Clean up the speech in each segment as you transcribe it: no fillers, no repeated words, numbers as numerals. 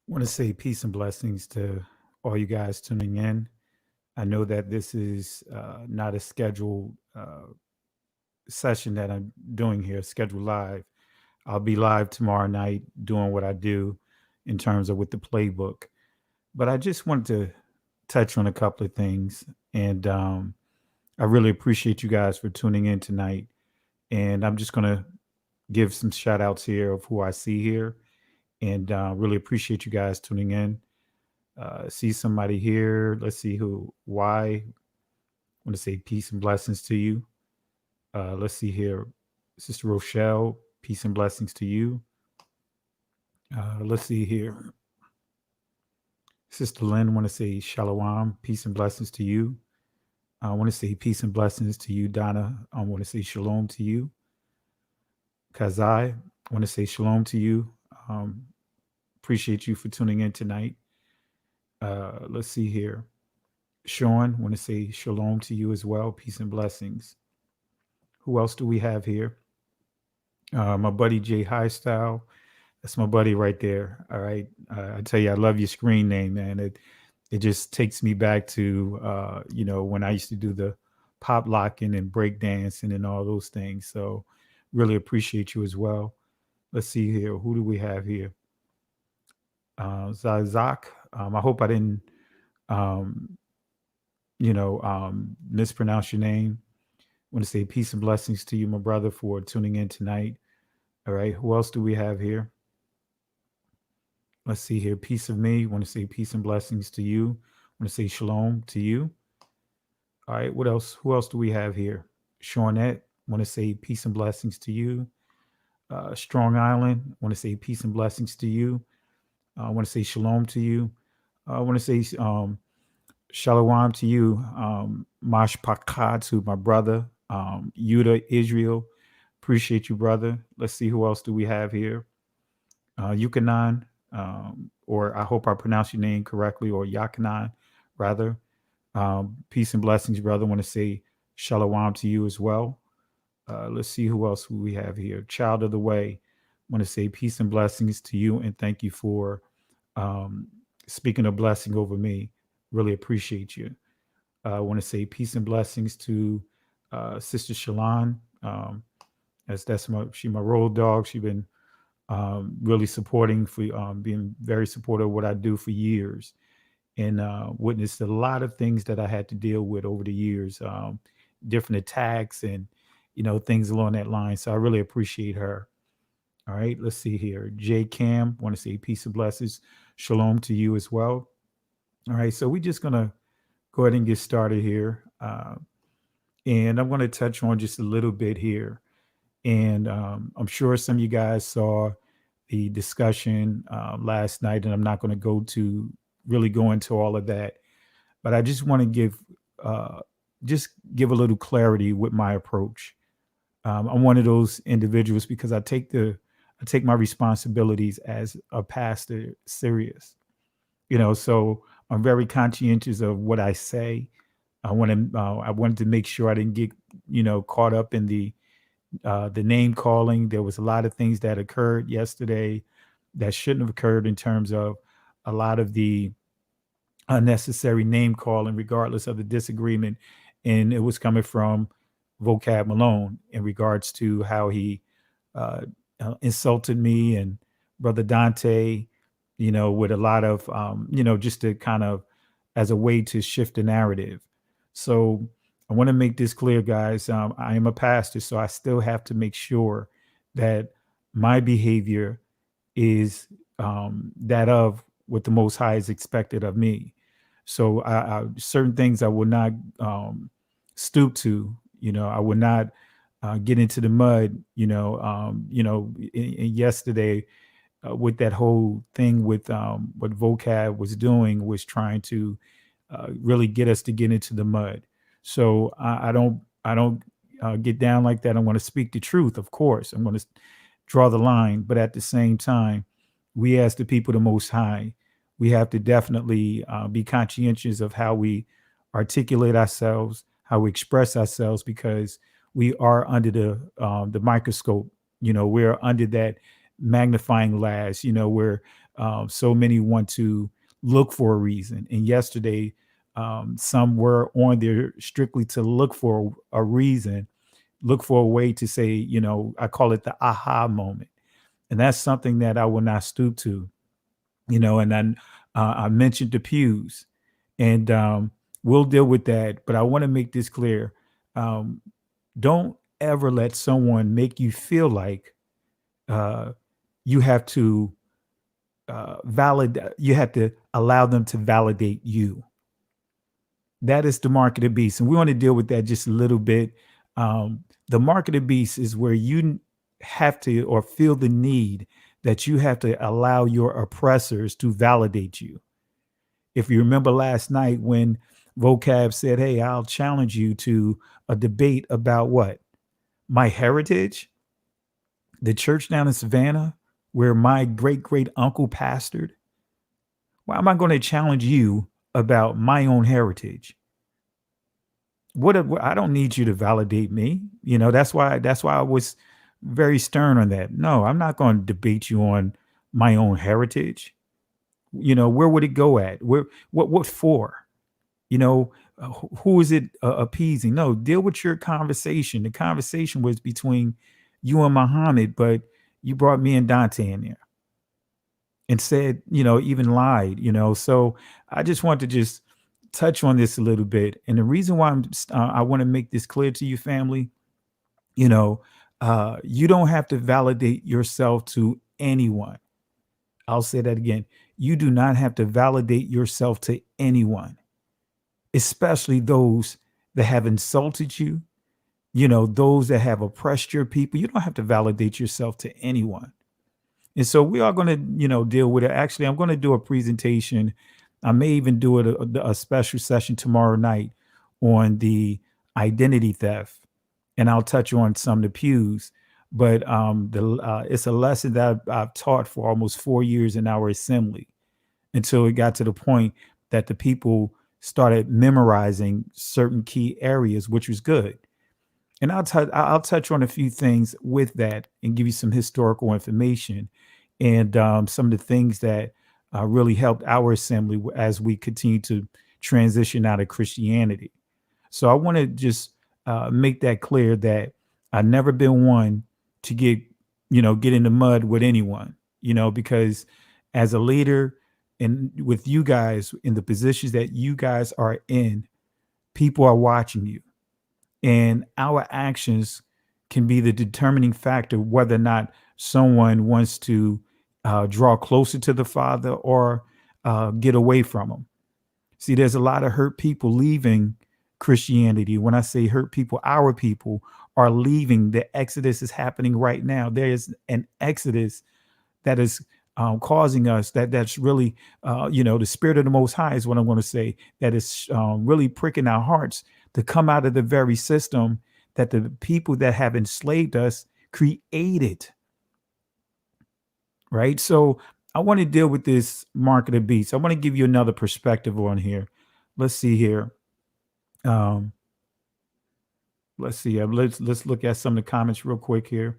I want to say peace and blessings to all you guys tuning in. I know that this is not a scheduled session that I'm doing here, scheduled live. I'll be live tomorrow night doing what I do in terms of with the playbook. But I just wanted to touch on a couple of things. And I really appreciate you guys for tuning in tonight. And I'm just going to give some shout outs here of who I see here. And really appreciate you guys tuning in. See somebody here. Let's see who. Why? I want to say peace and blessings to you. Let's see here. Sister Rochelle, peace and blessings to you. Let's see here. Sister Lynn, I want to say shalom, peace and blessings to you. I want to say peace and blessings to you, Donna. I want to say shalom to you. Kazai, I want to say shalom to you. Appreciate you for tuning in tonight. Let's see here. Sean, want to say shalom to you as well. Peace and blessings. Who else do we have here? My buddy Jay Highstyle. That's my buddy right there. All right. I tell you, I love your screen name, man. It just takes me back to, when I used to do the pop locking and break dancing and all those things. So really appreciate you as well. Let's see here. Who do we have here? Zazak. I hope I didn't, mispronounce your name. I want to say peace and blessings to you, my brother, for tuning in tonight. All right. Who else do we have here? Let's see here. Peace of me. I want to say peace and blessings to you. I want to say shalom to you. All right. What else? Who else do we have here? Shawnette. I want to say peace and blessings to you. Strong Island. I want to say peace and blessings to you. I want to say shalom to you. I want to say shalom to you. Mashpakat, to my brother. Yuda Israel. Appreciate you, brother. Let's see who else do we have here. Yukanan, or I hope I pronounced your name correctly, or Yakanan, rather. Peace and blessings, brother. I want to say shalom to you as well. Let's see who else we have here. Child of the Way. I want to say peace and blessings to you, and thank you for speaking a blessing over me. Really appreciate you. I want to say peace and blessings to Sister Shalon. She's my road dog. She's been really supporting, for being very supportive of what I do for years, and witnessed a lot of things that I had to deal with over the years, different attacks and things along that line. So I really appreciate her. All right, let's see here. J Cam, want to say peace and blessings, shalom to you as well. All right, so we're just gonna go ahead and get started here, and I'm going to touch on just a little bit here. And I'm sure some of you guys saw the discussion last night, and I'm not going to really go into all of that, but I just want to give a little clarity with my approach. I'm one of those individuals because I take my responsibilities as a pastor serious, so I'm very conscientious of what I say. I wanted to make sure I didn't get, caught up in the name calling. There was a lot of things that occurred yesterday that shouldn't have occurred in terms of a lot of the unnecessary name calling, regardless of the disagreement. And it was coming from vocab Malone in regards to how he uh, insulted me and Brother Dante, with a lot of, just to kind of as a way to shift the narrative. So I want to make this clear, guys. I am a pastor, so I still have to make sure that my behavior is that of what the Most High is expected of me. So certain things I will not stoop to. I would not get into the mud. Yesterday with that whole thing with what vocab was doing was trying to really get us to get into the mud. So I don't get down like that. I want to speak the truth, of course. I'm going to draw the line, but at the same time, we as the people of the Most High, we have to definitely be conscientious of how we articulate ourselves, how we express ourselves, because we are under the microscope. We're under that magnifying glass. Where so many want to look for a reason. And yesterday, some were on there strictly to look for a reason, look for a way to say, I call it the aha moment. And that's something that I will not stoop to, and then I mentioned the pews, and we'll deal with that. But I want to make this clear. Um, don't ever let someone make you feel like uh, you have to you have to allow them to validate you. That is the mark of the beast. And we want to deal with that just a little bit. The mark of the beast is where you have to, or feel the need that you have to allow your oppressors to validate you. If you remember last night when Vocab said, "Hey, I'll challenge you to a debate about what? My heritage, the church down in Savannah, where my great great uncle pastored. Why am I going to challenge you about my own heritage? I don't need you to validate me. That's why I was very stern on that. No, I'm not going to debate you on my own heritage. Where would it go at? What for? Who is it appeasing? No, deal with your conversation. The conversation was between you and Muhammad, but you brought me and Dante in there and said, even lied, So I just want to just touch on this a little bit. And the reason why I want to make this clear to you, family, you don't have to validate yourself to anyone. I'll say that again. You do not have to validate yourself to anyone, especially those that have insulted you, those that have oppressed your people. You don't have to validate yourself to anyone. And so we are going to, deal with it. Actually, I'm going to do a presentation. I may even do it a special session tomorrow night on the identity theft, and I'll touch on some of the pews. But it's a lesson that I've taught for almost 4 years in our assembly, until it got to the point that the people started memorizing certain key areas, which was good. And I'll touch on a few things with that and give you some historical information and some of the things that really helped our assembly as we continue to transition out of Christianity. So I want to just make that clear that I've never been one to get in the mud with anyone, because as a leader and with you guys in the positions that you guys are in, people are watching you. And our actions can be the determining factor whether or not someone wants to draw closer to the Father or get away from him. See, there's a lot of hurt people leaving Christianity. When I say hurt people, our people are leaving. The exodus is happening right now. There is an exodus that is causing us, that's really, the spirit of the Most High is what I'm going to say, that is really pricking our hearts to come out of the very system that the people that have enslaved us created. Right. So I want to deal with this mark of the beast. I want to give you another perspective on here. Let's see here. Um, let's see. Let's look at some of the comments real quick here.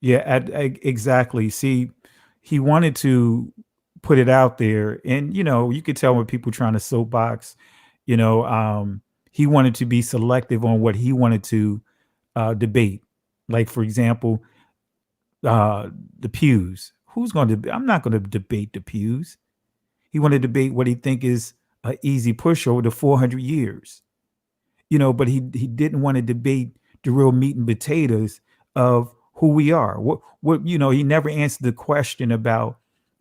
Yeah, exactly. See, he wanted to put it out there, and you could tell when people trying to soapbox, You know, he wanted to be selective on what he wanted to debate. Like, for example, uh, the pews. Who's going to? I'm not going to debate the pews. He wanted to debate what he think is an easy push over the 400 years. But he didn't want to debate the real meat and potatoes of who we are. What he never answered the question about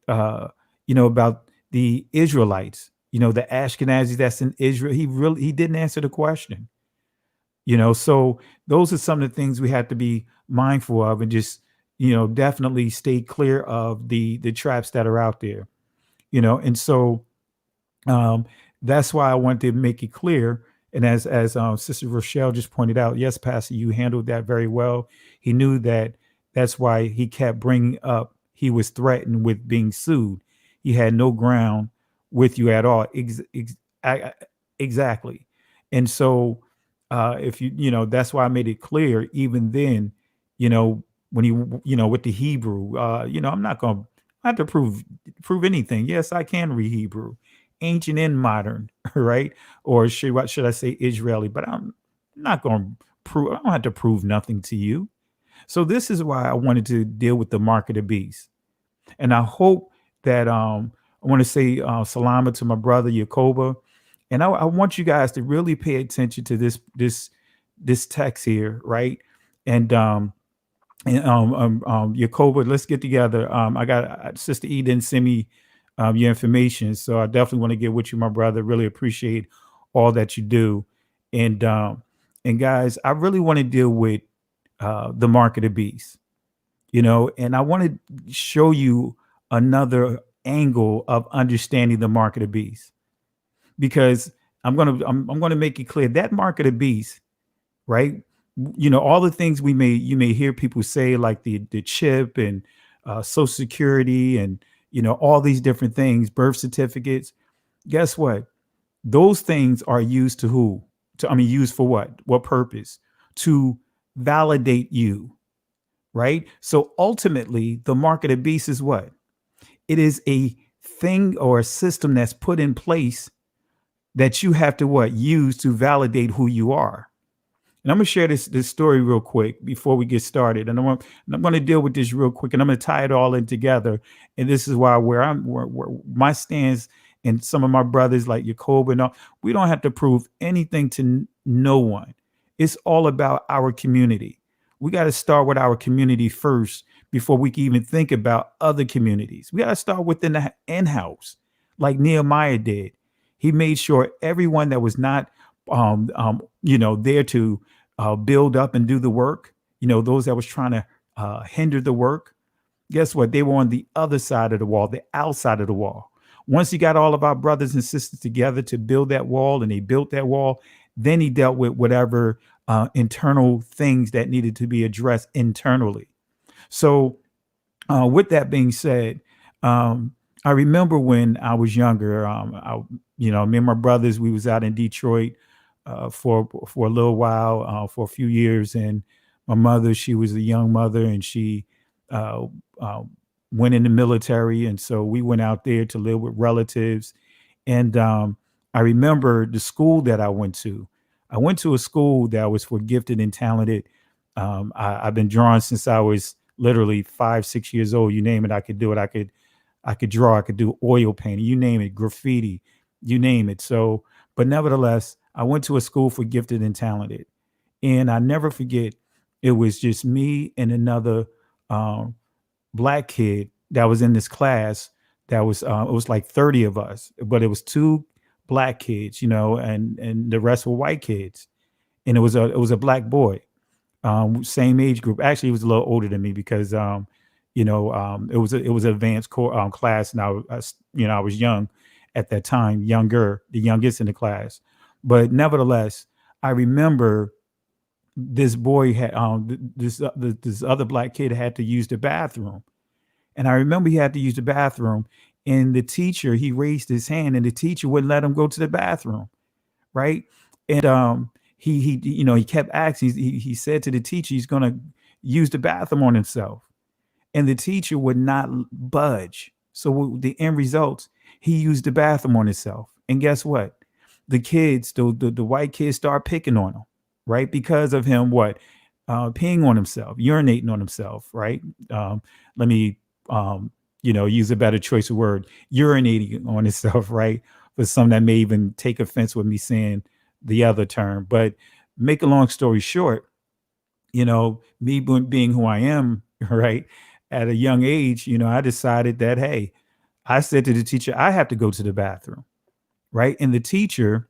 about the Israelites. The Ashkenazis that's in Israel. He didn't answer the question. So those are some of the things we have to be mindful of, and just definitely stay clear of the traps that are out there. And so um, that's why I wanted to make it clear. And as Sister Rochelle just pointed out, yes, Pastor, you handled that very well. He knew that. That's why he kept bringing up he was threatened with being sued. He had no ground with you at all. I- exactly. And so, if that's why I made it clear. Even then, you know, when with the Hebrew, I'm not going to have to prove anything. Yes, I can read Hebrew, ancient and modern, right? Or what should I say, Israeli? But I'm not going to prove. I don't have to prove nothing to you. So this is why I wanted to deal with the mark of the beast, and I hope that I want to say salama to my brother Yakoba, and I want you guys to really pay attention to this text here, right? And Yakoba, let's get together. I got Sister E didn't send me your information, so I definitely want to get with you, my brother. Really appreciate all that you do, and guys, I really want to deal with the mark of the beast, and I want to show you another angle of understanding the mark of the beast, because I'm gonna make it clear that mark of the beast, right? All the things you may hear people say, like the chip and social security, and all these different things, birth certificates. Guess what? Those things are used to who? Used for what? What purpose? To validate you, right? So ultimately, the mark of the beast is what? It is a thing or a system that's put in place that you have to what? Use to validate who you are. And I'm gonna share this story real quick before we get started. And I'm gonna deal with this real quick, and I'm gonna tie it all in together. And this is why where my stance, and some of my brothers like Jacob and all, we don't have to prove anything to no one. It's all about our community. We got to start with our community first before we can even think about other communities. We got to start within the in-house, like Nehemiah did. He made sure everyone that was not there to build up and do the work, those that was trying to hinder the work, guess what? They were on the other side of the wall, the outside of the wall. Once he got all of our brothers and sisters together to build that wall, and they built that wall, then he dealt with whatever internal things that needed to be addressed internally. So with that being said, I remember when I was younger, me and my brothers, we was out in Detroit for a little while, for a few years. And my mother, she was a young mother, and she uh, uh, went in the military. And so we went out there to live with relatives. And I remember the school that I went to. I went to a school that was for gifted and talented. I've been drawing since I was literally 5, 6 years old. You name it, I could do it. I could draw. I could do oil painting. You name it, graffiti. You name it. So, but nevertheless, I went to a school for gifted and talented, and I never forget. It was just me and another um, black kid that was in this class. That was it was like 30 of us, but it was two black kids, and the rest were white kids, and it was a black boy, same age group. Actually, he was a little older than me because it was an advanced class, and I was young at that time, younger, the youngest in the class. But nevertheless, I remember this boy had this other black kid had to use the bathroom, and I remember he had to use the bathroom, and the teacher, he raised his hand, and the teacher wouldn't let him go to the bathroom, right? And he kept asking. He said to the teacher he's going to use the bathroom on himself, and the teacher would not budge. So the end results, he used the bathroom on himself. And guess what? the kids, the white kids start picking on him, right? Because of him, what? Peeing on himself, urinating on himself, right? Let me, use a better choice of word, urinating on himself, right? For some that may even take offense with me saying the other term. But make a long story short, me being who I am, right? At a young age, I decided that, hey, I said to the teacher, I have to go to the bathroom, right? And the teacher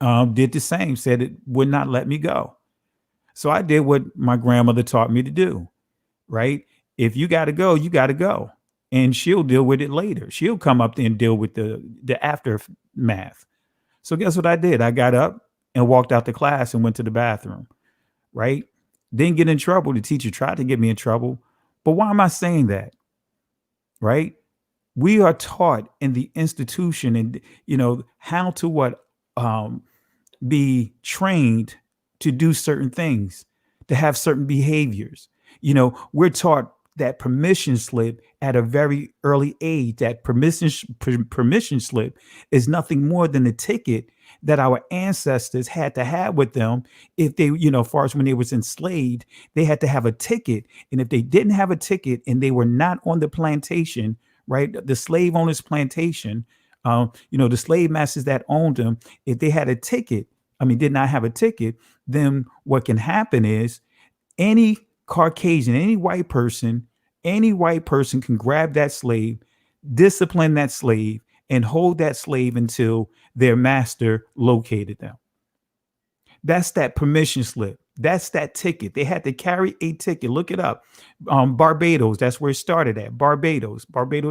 did the same, said it would not let me go. So I did what my grandmother taught me to do, right? If you got to go, you got to go. And she'll deal with it later. She'll come up there and deal with the aftermath. So guess what I did? I got up and walked out the class and went to the bathroom, right? Didn't get in trouble. The teacher tried to get me in trouble. But why am I saying that? Right? We are taught in the institution and how to um be trained to do certain things, to have certain behaviors. We're taught that permission slip at a very early age. That permission slip is nothing more than a ticket that our ancestors had to have with them. If they, as far as when they was enslaved, they had to have a ticket. And if they didn't have a ticket and they were not on the plantation, right, the slave owner's plantation, the slave masters that owned them, if they had a ticket, did not have a ticket, then what can happen is any Caucasian, any white person can grab that slave, discipline that slave, and hold that slave until their master located them. That's that permission slip. That's that ticket. They had to carry a ticket. Look it up. Barbados, that's where it started at. Barbados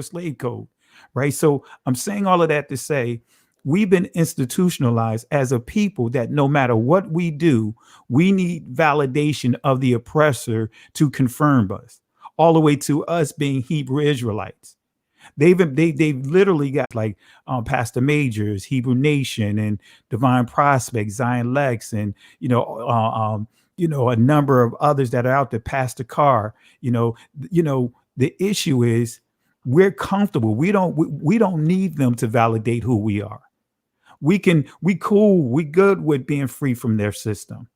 slave code, right? So I'm saying all of that to say we've been institutionalized as a people that no matter what we do, we need validation of the oppressor to confirm us, all the way to us being Hebrew Israelites. They've literally got like Pastor Majors, Hebrew Nation, and Divine Prospect, Zion Lex, and a number of others that are out there. Pastor Carr. The issue is we're comfortable. We don't need them to validate who we are. We good with being free from their system.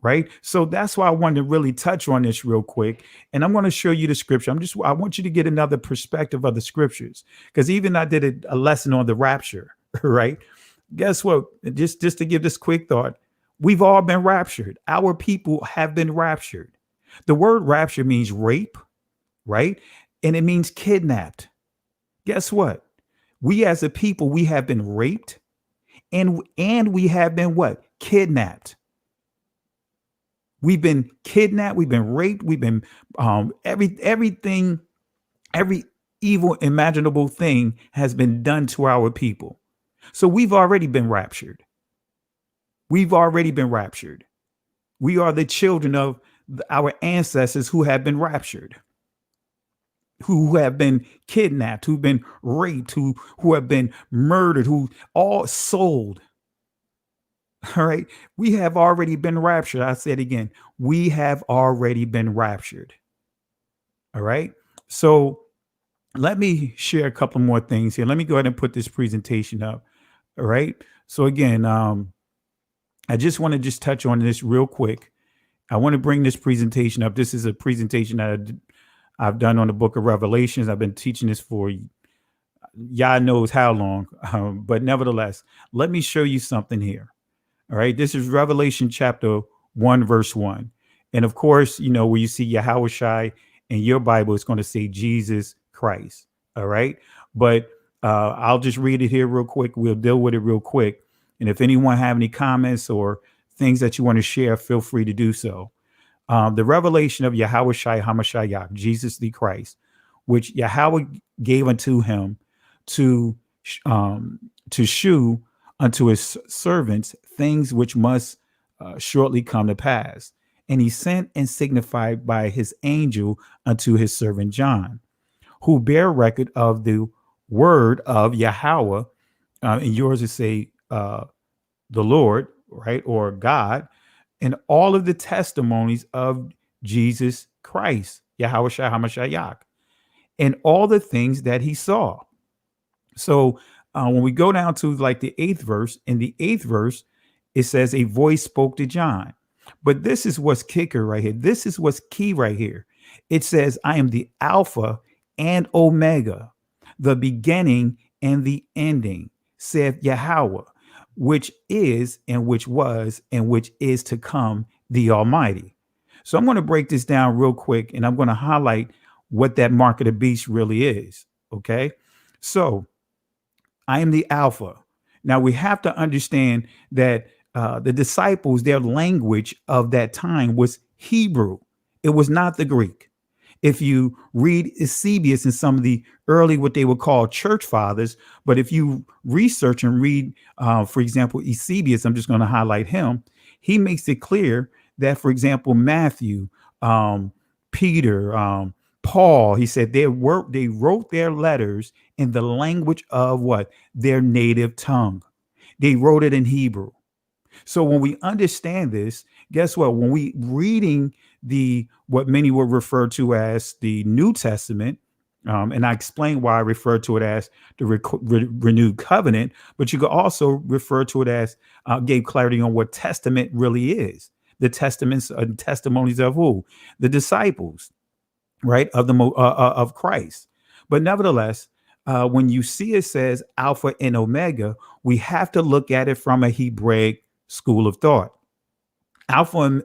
Right. So that's why I wanted to really touch on this real quick. And I'm going to show you the scripture. I want you to get another perspective of the scriptures, because even I did a lesson on the rapture. Right. Guess what? Just to give this quick thought, we've all been raptured. Our people have been raptured. The word rapture means rape. Right. And it means kidnapped. Guess what? We as a people, we have been raped and we have been what? Kidnapped. We've been kidnapped. We've been raped. We've been everything, every evil imaginable thing has been done to our people. So we've already been raptured. We've already been raptured. We are the children of our ancestors who have been raptured, who have been kidnapped, who've been raped, who have been murdered, who all sold. All right. We have already been raptured. I said again, we have already been raptured. All right. So let me share a couple more things here. Let me go ahead and put this presentation up. All right. So again, I just want to just touch on this real quick. I want to bring this presentation up. This is a presentation that I've done on the book of Revelations. I've been teaching this for Yah knows how long. But nevertheless, let me show you something here. All right. This is Revelation chapter 1, verse 1. And of course, where you see Yahushai in your Bible, it's going to say Jesus Christ. All right. But I'll just read it here real quick. We'll deal with it real quick. And if anyone have any comments or things that you want to share, feel free to do so. The revelation of Yahushai HaMashiach, Jesus the Christ, which Yahweh gave unto him to shew unto his servants things which must shortly come to pass. And he sent and signified by his angel unto his servant John, who bear record of the word of Yahweh. And yours is say the Lord, right, or God, and all of the testimonies of Jesus Christ, Yahushua HaMashiach, and all the things that he saw. So When we go down to like the eighth verse, in the eighth verse, it says, a voice spoke to John. But this is what's kicker right here. This is what's key right here. It says, I am the Alpha and Omega, the beginning and the ending, saith Yahweh, which is and which was and which is to come, the Almighty. So I'm going to break this down real quick and I'm going to highlight what that mark of the beast really is. Okay. So I am the Alpha. Now we have to understand that the disciples, their language of that time was Hebrew. It was not the Greek. If you read Eusebius and some of the early, what they would call church fathers, but if you research and read, for example, Eusebius, I'm just going to highlight him. He makes it clear that, for example, Matthew, Peter, Paul, he said they wrote their letters in the language of what? Their native tongue. They wrote it in Hebrew. So when we understand this, guess what? When we reading the what many would refer to as the New Testament, and I explain why I refer to it as the renewed covenant, but you could also refer to it as gave clarity on what testament really is. The testaments and testimonies of who? The disciples, right? Of Christ. But nevertheless, when you see it says Alpha and Omega, we have to look at it from a Hebraic school of thought. Alpha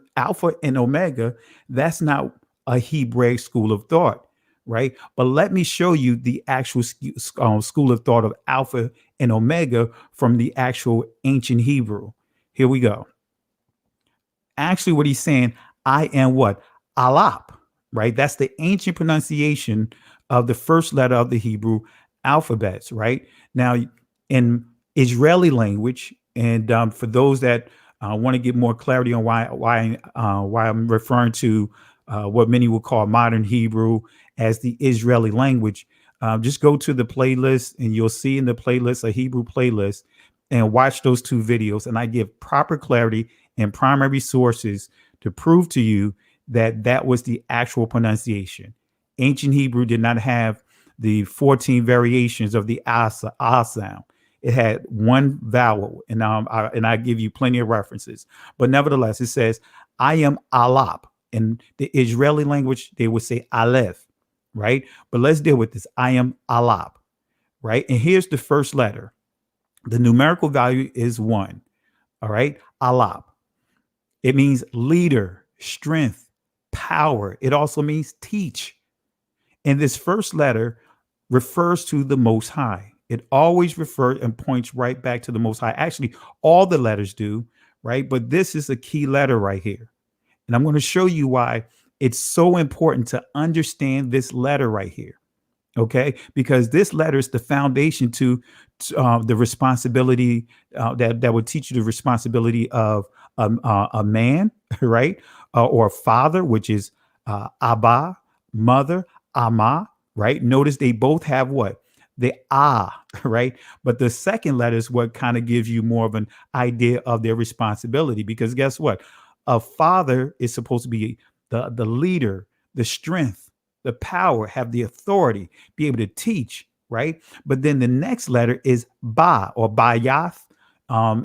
and Omega, that's not a Hebraic school of thought, right? But let me show you the actual school of thought of Alpha and Omega from the actual ancient Hebrew. Here we go. Actually, what he's saying, I am what? Alap, right? That's the ancient pronunciation of the first letter of the Hebrew alphabets, right? Now, in Israeli language, and for those that want to get more clarity on why I'm referring to what many would call modern Hebrew as the Israeli language, just go to the playlist and you'll see in the playlist, a Hebrew playlist, and watch those two videos. And I give proper clarity and primary sources to prove to you that that was the actual pronunciation. Ancient Hebrew did not have the 14 variations of the ah sound. It had one vowel, and I give you plenty of references. But nevertheless, it says, I am Alap. In the Israeli language, they would say Aleph, right? But let's deal with this. I am Alap, right? And here's the first letter. The numerical value is 1, all right? Alap. It means leader, strength, power. It also means teach. And this first letter refers to the Most High. It always refers and points right back to the Most High. Actually, all the letters do, right? But this is a key letter right here. And I'm going to show you why it's so important to understand this letter right here. Okay, because this letter is the foundation to the responsibility that would teach you the responsibility of a man, right? Or a father, which is Abba, mother, Ama, right? Notice they both have what? The right? But the second letter is what kind of gives you more of an idea of their responsibility. Because guess what? A father is supposed to be the leader, the strength, the power, have the authority, be able to teach, right? But then the next letter is Ba or Bayath.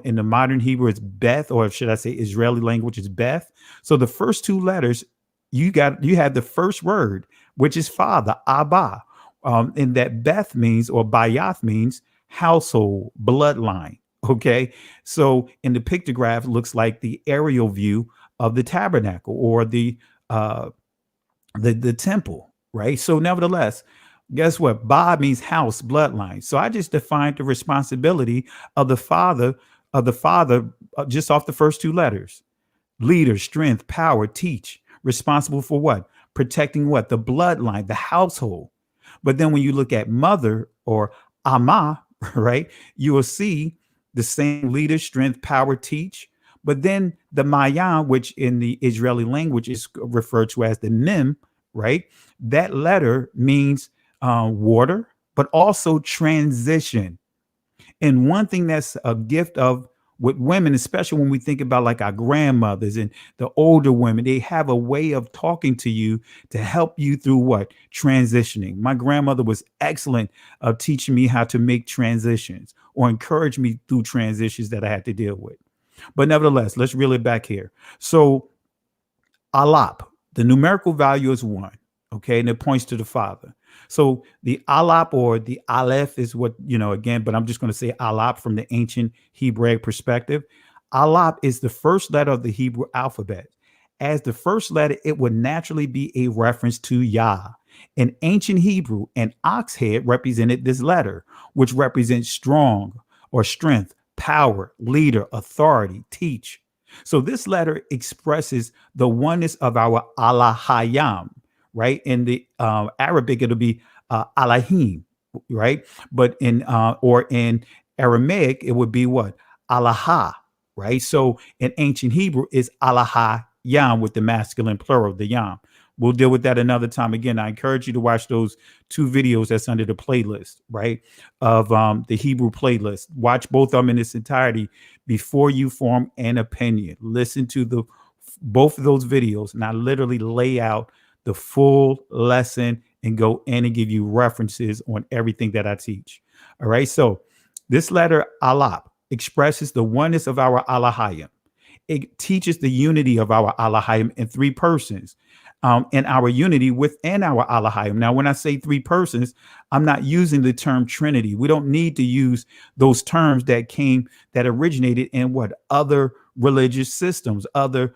In the modern Hebrew, it's Beth, or should I say Israeli language is Beth. So the first two letters, you have the first word, which is father, Abba. And that Beth means, or Bayath means household, bloodline. Okay. So in the pictograph, it looks like the aerial view of the tabernacle or the temple, right? So nevertheless, guess what? Ba means house, bloodline. So I just defined the responsibility of the father just off the first two letters. Leader, strength, power, teach. Responsible for what? Protecting what? The bloodline, the household. But then when you look at mother or Ama, right, you will see the same leader, strength, power, teach. But then the Mayan, which in the Israeli language is referred to as the Mem, right? That letter means water, but also transition. And one thing that's a gift of with women, especially when we think about like our grandmothers and the older women, they have a way of talking to you to help you through what? Transitioning. My grandmother was excellent of teaching me how to make transitions or encourage me through transitions that I had to deal with. But nevertheless, let's reel it back here. So alap, the numerical value is one, okay, and it points to the Father. So the alap or the aleph is what, again, but I'm just going to say alap from the ancient Hebraic perspective. Alap is the first letter of the Hebrew alphabet. As the first letter, it would naturally be a reference to Yah. In ancient Hebrew, an ox head represented this letter, which represents strong or strength, power, leader, authority, teach. So this letter expresses the oneness of our Allahayam, right? In the Arabic, it'll be Allahim, right? But in Aramaic, it would be what? Allaha, right? So in ancient Hebrew, it's Allahayam with the masculine plural, the yam. We'll deal with that another time. Again, I encourage you to watch those two videos that's under the playlist, right? Of the Hebrew playlist. Watch both of them in its entirety before you form an opinion. Listen to both of those videos, and I literally lay out the full lesson and go in and give you references on everything that I teach. All right. So this letter alap expresses the oneness of our Allahayim. It teaches the unity of our Allahayim in three persons. And our unity within our Allahayim. Now, when I say three persons, I'm not using the term Trinity. We don't need to use those terms that originated in what? Other religious systems, other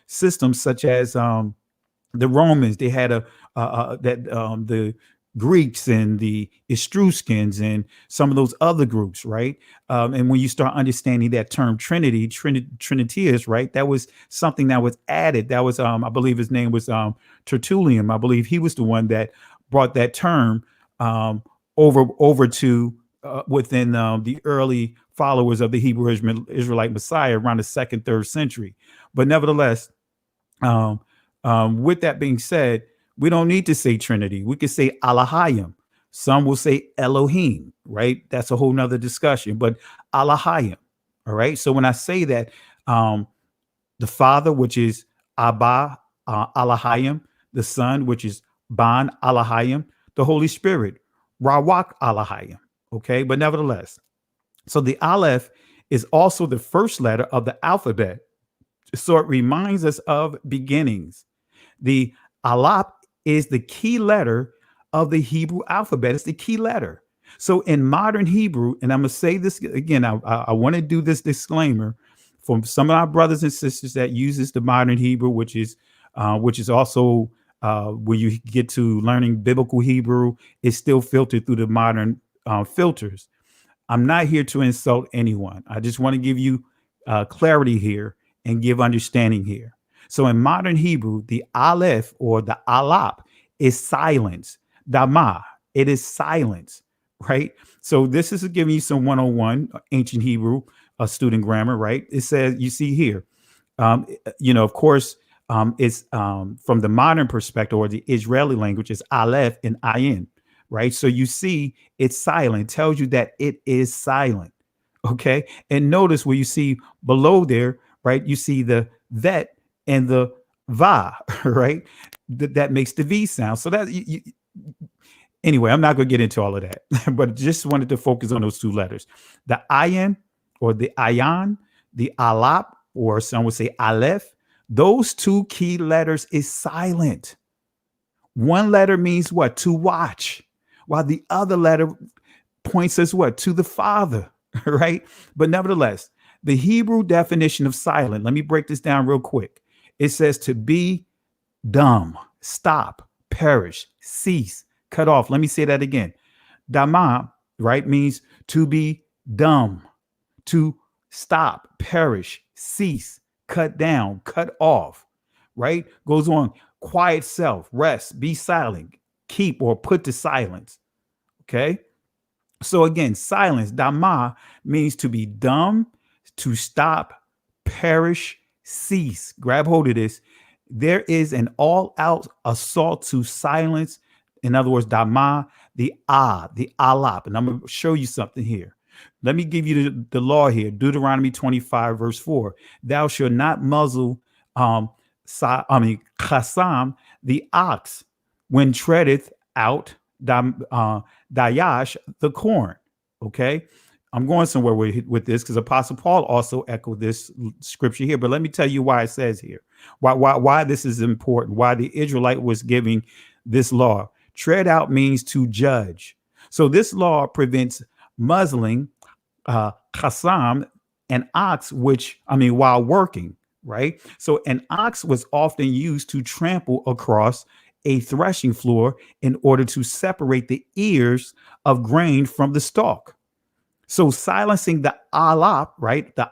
systems such as the Romans. They had the Greeks and the Etruscans and some of those other groups, right? And when you start understanding that term Trinity, Trinitius, right? That was something that was added. That was, I believe his name was Tertullian. I believe he was the one that brought that term over to within the early followers of the Hebrew Israelite Messiah around the 2nd, 3rd century. But nevertheless, with that being said, we don't need to say Trinity. We could say Allahayim. Some will say Elohim, right? That's a whole nother discussion, but Allahayim. All right. So when I say that, the Father, which is Abba Allahayim, the Son, which is Ban Allahayim, the Holy Spirit, Rawak Allahayim. Okay. But nevertheless, so the Aleph is also the first letter of the alphabet. So it reminds us of beginnings. The Alap is the key letter of the Hebrew alphabet. It's the key letter. So in modern Hebrew, and I'm going to say this again, I want to do this disclaimer from some of our brothers and sisters that uses the modern Hebrew, which is also where you get to learning biblical Hebrew. It's still filtered through the modern filters. I'm not here to insult anyone. I just want to give you clarity here and give understanding here. So in modern Hebrew, the aleph or the alap is silence. Dama, it is silence, right? So this is giving you some 101 ancient Hebrew student grammar, right? It says, you see here, of course, it's from the modern perspective or the Israeli language is aleph and ayin, right? So you see it's silent, tells you that it is silent, okay? And notice where you see below there, right? You see the vet and the va, right? That makes the V sound. So that anyway, I'm not going to get into all of that, but just wanted to focus on those two letters. The ayin or the ayan, the alap, or some would say aleph, those two key letters is silent. One letter means what? To watch, while the other letter points us what? To the Father, right? But nevertheless, the Hebrew definition of silent, let me break this down real quick. It says to be dumb, stop, perish, cease, cut off. Let me say that again. Dama, right, means to be dumb, to stop, perish, cease, cut down, cut off, right? Goes on, quiet self, rest, be silent, keep or put to silence, okay? So again, silence, dama, means to be dumb, to stop, perish, cease. Grab hold of this. There is an all-out assault to silence. In other words, dama, the alap. And I'm going to show you something here. Let me give you the law here. Deuteronomy 25, verse 4. Thou shalt not muzzle chasam, the ox, when treadeth out dayash, the corn. Okay. I'm going somewhere with this because Apostle Paul also echoed this scripture here. But let me tell you why it says here, why this is important, why the Israelite was giving this law. Tread out means to judge. So this law prevents muzzling chasam, an ox, while working, right? So an ox was often used to trample across a threshing floor in order to separate the ears of grain from the stalk. So silencing the alap, right, the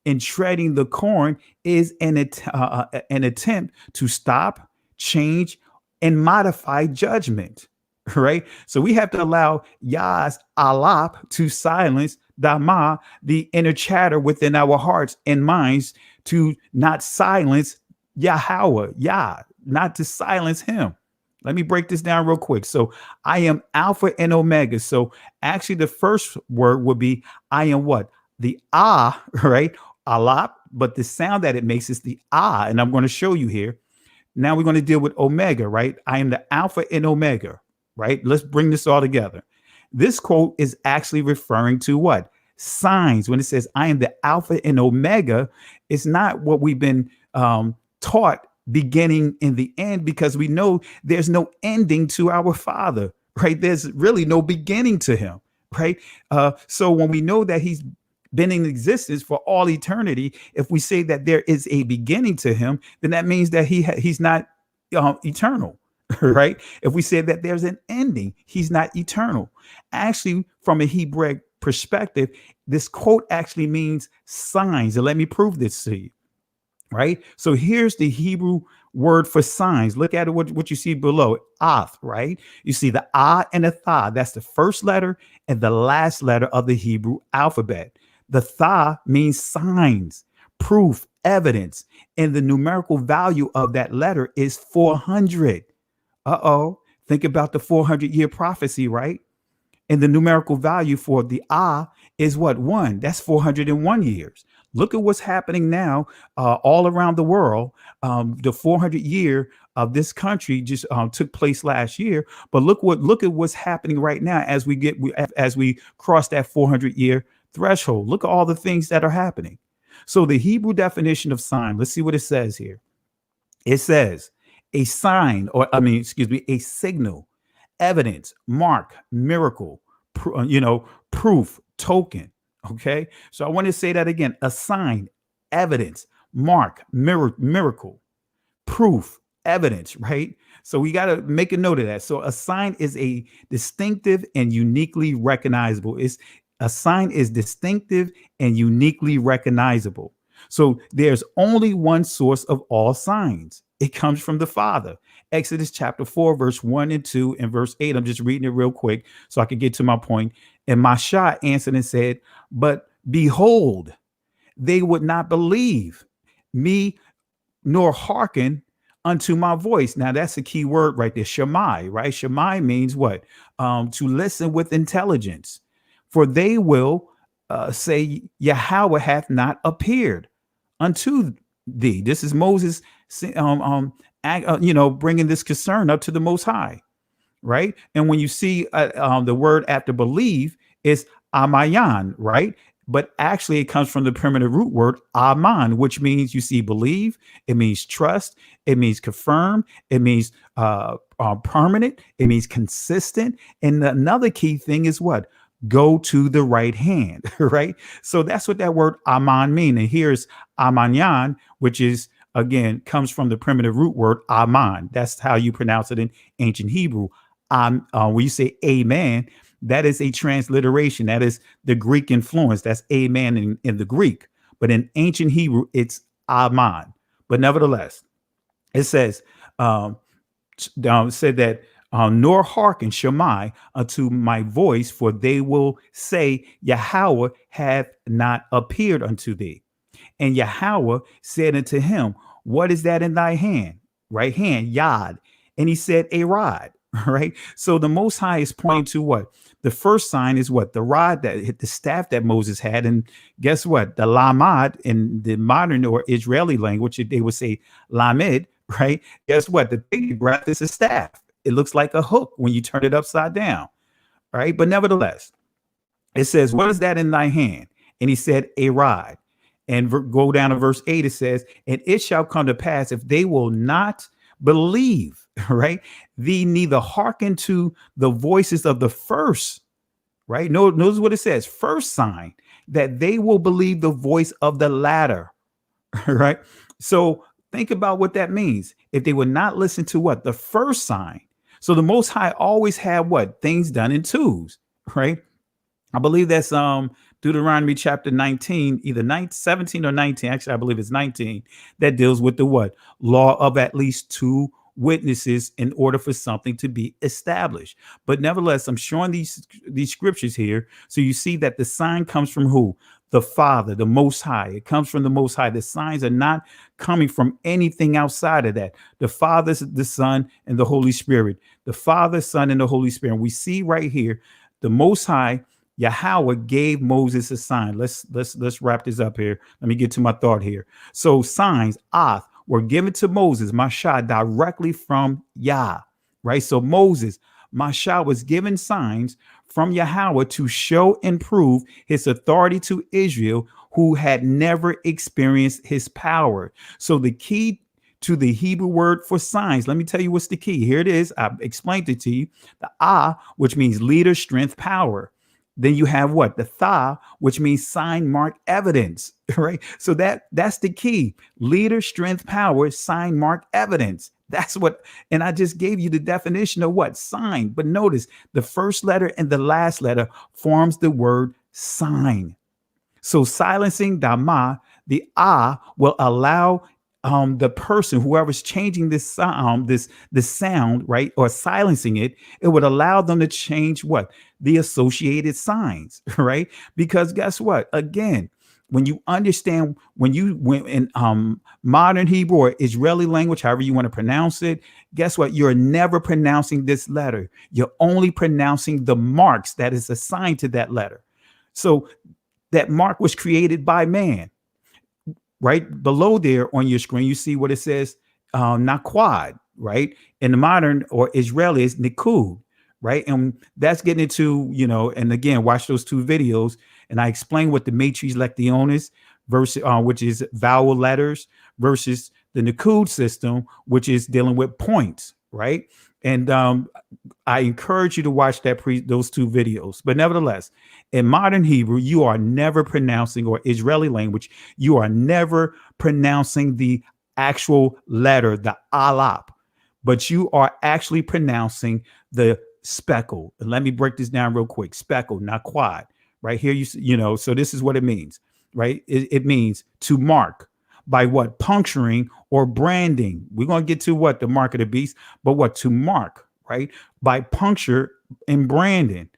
and treading the corn is an attempt to stop, change, and modify judgment, right? So we have to allow Yah's alap to silence Dama, the inner chatter within our hearts and minds, to not silence Yahweh, Yah, not to silence him. Let me break this down real quick. So I am Alpha and Omega. So actually the first word would be I am what? The right? Alap, but the sound that it makes is the and I'm going to show you here. Now we're going to deal with Omega, right? I am the Alpha and Omega, right? Let's bring this all together. This quote is actually referring to what? Signs. When it says I am the Alpha and Omega, it's not what we've been taught, beginning in the end, because we know there's no ending to our Father, right? There's really no beginning to him, right? So when we know that he's been in existence for all eternity, if we say that there is a beginning to him, then that means that he's not eternal, right? If we say that there's an ending, he's not eternal. Actually, from a Hebraic perspective, this quote actually means signs. And let me prove this to you. Right. So here's the Hebrew word for signs. Look at it, what you see below. Ath, right? You see the and the tha. That's the first letter and the last letter of the Hebrew alphabet. The tha means signs, proof, evidence. And the numerical value of that letter is 400. Think about the 400-year prophecy, right? And the numerical value for the is what? 1. That's 401 years. Look at what's happening now all around the world. The 400-year of this country just took place last year. But look at what's happening right now as we cross that 400-year threshold. Look at all the things that are happening. So the Hebrew definition of sign, let's see what it says here. It says a sign, a signal, evidence, mark, miracle, proof, token. Okay, so I want to say that again: a sign, evidence, mark, miracle, proof, evidence, right? So we got to make a note of that. So a sign is a distinctive and uniquely recognizable. A sign is distinctive and uniquely recognizable. So there's only one source of all signs. It comes from the Father. Exodus chapter 4, verse 1 and 2 and verse 8. I'm just reading it real quick so I can get to my point. And Masha answered and said, but behold, they would not believe me nor hearken unto my voice. Now that's a key word right there. Shammai, right? Shammai means what? To listen with intelligence. For they will say, Yahweh hath not appeared unto thee. This is Moses, bringing this concern up to the Most High, right? And when you see the word after believe is amayan, right? But actually it comes from the primitive root word aman, which means you see believe, it means trust, it means confirm, it means permanent, it means consistent. And another key thing is what? Go to the right hand, right? So that's what that word aman mean. And here's amanyan, which is, again, comes from the primitive root word aman. That's how you pronounce it in ancient Hebrew. When you say amen, that is a transliteration. That is the Greek influence. That's amen in the Greek. But in ancient Hebrew, it's aman. But nevertheless, it says, said that, nor hearken Shammai unto my voice, for they will say, Yahweh hath not appeared unto thee. And Yahweh said unto him, what is that in thy hand? Right hand, yad. And he said, a rod. right? So the Most High is pointing to what? The first sign is what? The rod that hit the staff that Moses had. And guess what? The lamad in the modern or Israeli language, they would say lamed, right? Guess what? The thing breath is a staff. It looks like a hook when you turn it upside down, right? But nevertheless, it says, what is that in thy hand? And he said, a rod. And go down to verse 8, it says, and it shall come to pass if they will not believe, right? Thee neither hearken to the voices of the first, right? Notice what it says, first sign, that they will believe the voice of the latter, right? So think about what that means. If they would not listen to what? The first sign. So the Most High always had what? Things done in twos, right? I believe that's Deuteronomy chapter 19, either 17 or 19. Actually, I believe it's 19 that deals with the what? Law of at least two witnesses in order for something to be established. But nevertheless, I'm showing these scriptures here. So you see that the sign comes from who? The Father, the Most High. It comes from the Most High. The signs are not coming from anything outside of that. The Father, the Son, and the Holy Spirit. The Father, Son, and the Holy Spirit. And we see right here, the Most High, Yahweh, gave Moses a sign. Let's wrap this up here. Let me get to my thought here. So signs, Ath, were given to Moses, Mashah, directly from Yah, right? So Moses, Mashah, was given signs from Yahweh to show and prove his authority to Israel, who had never experienced his power. So the key to the Hebrew word for signs, let me tell you what's the key. Here it is. I explained it to you. The Ah, which means leader, strength, power. Then you have what? The tha, which means sign, mark, evidence, right? So that's the key. Leader, strength, power, sign, mark, evidence. That's what, and I just gave you the definition of what? Sign. But notice the first letter and the last letter forms the word sign. So silencing dama, the will allow the person, whoever's changing this sound, this sound, right, or silencing it, it would allow them to change what? The associated signs, right? Because guess what? Again, when you understand, when in modern Hebrew or Israeli language, however you want to pronounce it, guess what? You're never pronouncing this letter. You're only pronouncing the marks that is assigned to that letter. So that mark was created by man. Right below there on your screen, you see what it says, Naquad, right? In the modern or Israeli is Nikud, right? And that's getting into, and again, watch those two videos. And I explain what the matriz lectionis versus, which is vowel letters, versus the Nikud system, which is dealing with points, right? And I encourage you to watch those two videos. But nevertheless, in modern Hebrew, you are never pronouncing, or Israeli language, you are never pronouncing the actual letter, the alap, but you are actually pronouncing the speckle. And let me break this down real quick. Speckle, not quad. Right here, so this is what it means, right? It means to mark. By what? Puncturing or branding. We're going to get to what? The mark of the beast, but what? To mark, right? By puncture and branding.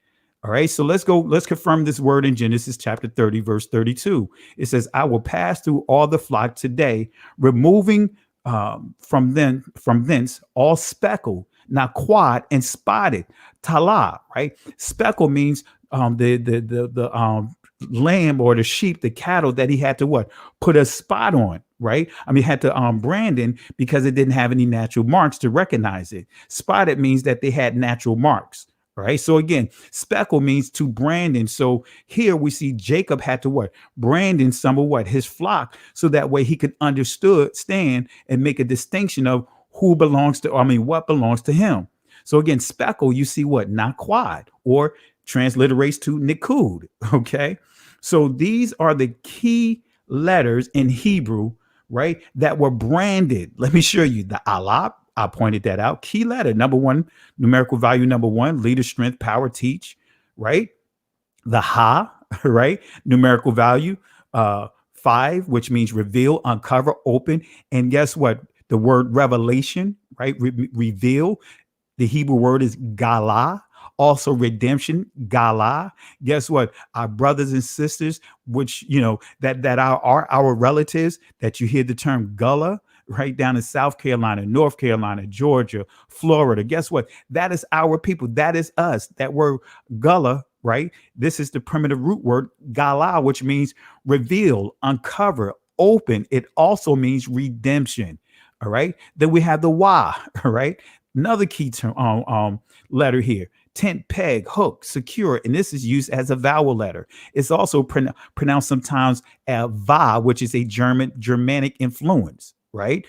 All right. So let's confirm this word in Genesis chapter 30, verse 32. It says, I will pass through all the flock today, removing from thence all speckle, not quad, and spotted. Tala, right? Speckle means the lamb or the sheep, the cattle that he had to what? Put a spot on, right? I mean, had to branding because it didn't have any natural marks to recognize it. Spotted means that they had natural marks, right? So again, speckle means to branding. So here we see Jacob had to what? Branding some of what? His flock, so that way he could understand and make a distinction of who belongs to, what belongs to him. So again, speckle, you see what? Not quad, or transliterates to Nikud, okay? So these are the key letters in Hebrew, right, that were branded. Let me show you the alap. I pointed that out. Key letter, number one, numerical value number one, leader, strength, power, teach, right? The ha, right, numerical value 5, which means reveal, uncover, open. And guess what? The word revelation, right, reveal. The Hebrew word is gala. Also redemption, gala. Guess what? Our brothers and sisters, which, that are our relatives, that you hear the term gullah, right down in South Carolina, North Carolina, Georgia, Florida. Guess what? That is our people. That is us. That word gullah, right? This is the primitive root word gala, which means reveal, uncover, open. It also means redemption. All right. Then we have the wa, all right? Another key term, letter here. Tent, peg, hook, secure, and this is used as a vowel letter. It's also pronounced sometimes va, which is a Germanic influence, right?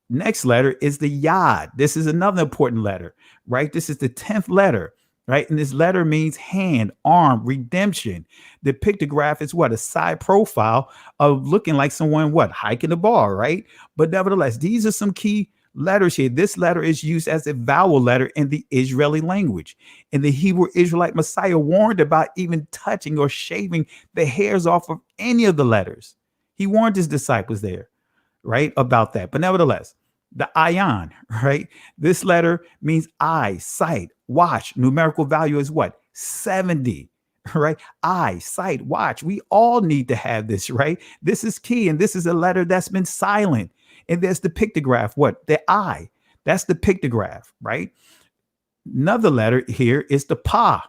Next letter is the yod. This is another important letter, right? This is the 10th letter, right? And this letter means hand, arm, redemption. The pictograph is what? A side profile of looking like someone, what? Hiking a bar, right? But nevertheless, these are some key letters here. This letter is used as a vowel letter in the Israeli language. And the Hebrew Israelite Messiah warned about even touching or shaving the hairs off of any of the letters. He warned his disciples there, right, about that. But nevertheless, the ayan, right? This letter means eye, sight, watch. Numerical value is what? 70, right? Eye, sight, watch. We all need to have this, right? This is key. And this is a letter that's been silent. And there's the pictograph, what? The eye. That's the pictograph, right? Another letter here is the pa,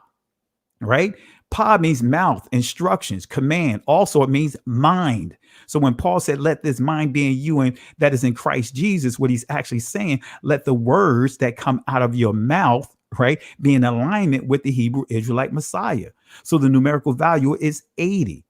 right? Pa means mouth, instructions, command. Also, it means mind. So when Paul said, let this mind be in you and that is in Christ Jesus, what he's actually saying, let the words that come out of your mouth, right, be in alignment with the Hebrew Israelite Messiah. So the numerical value is 80.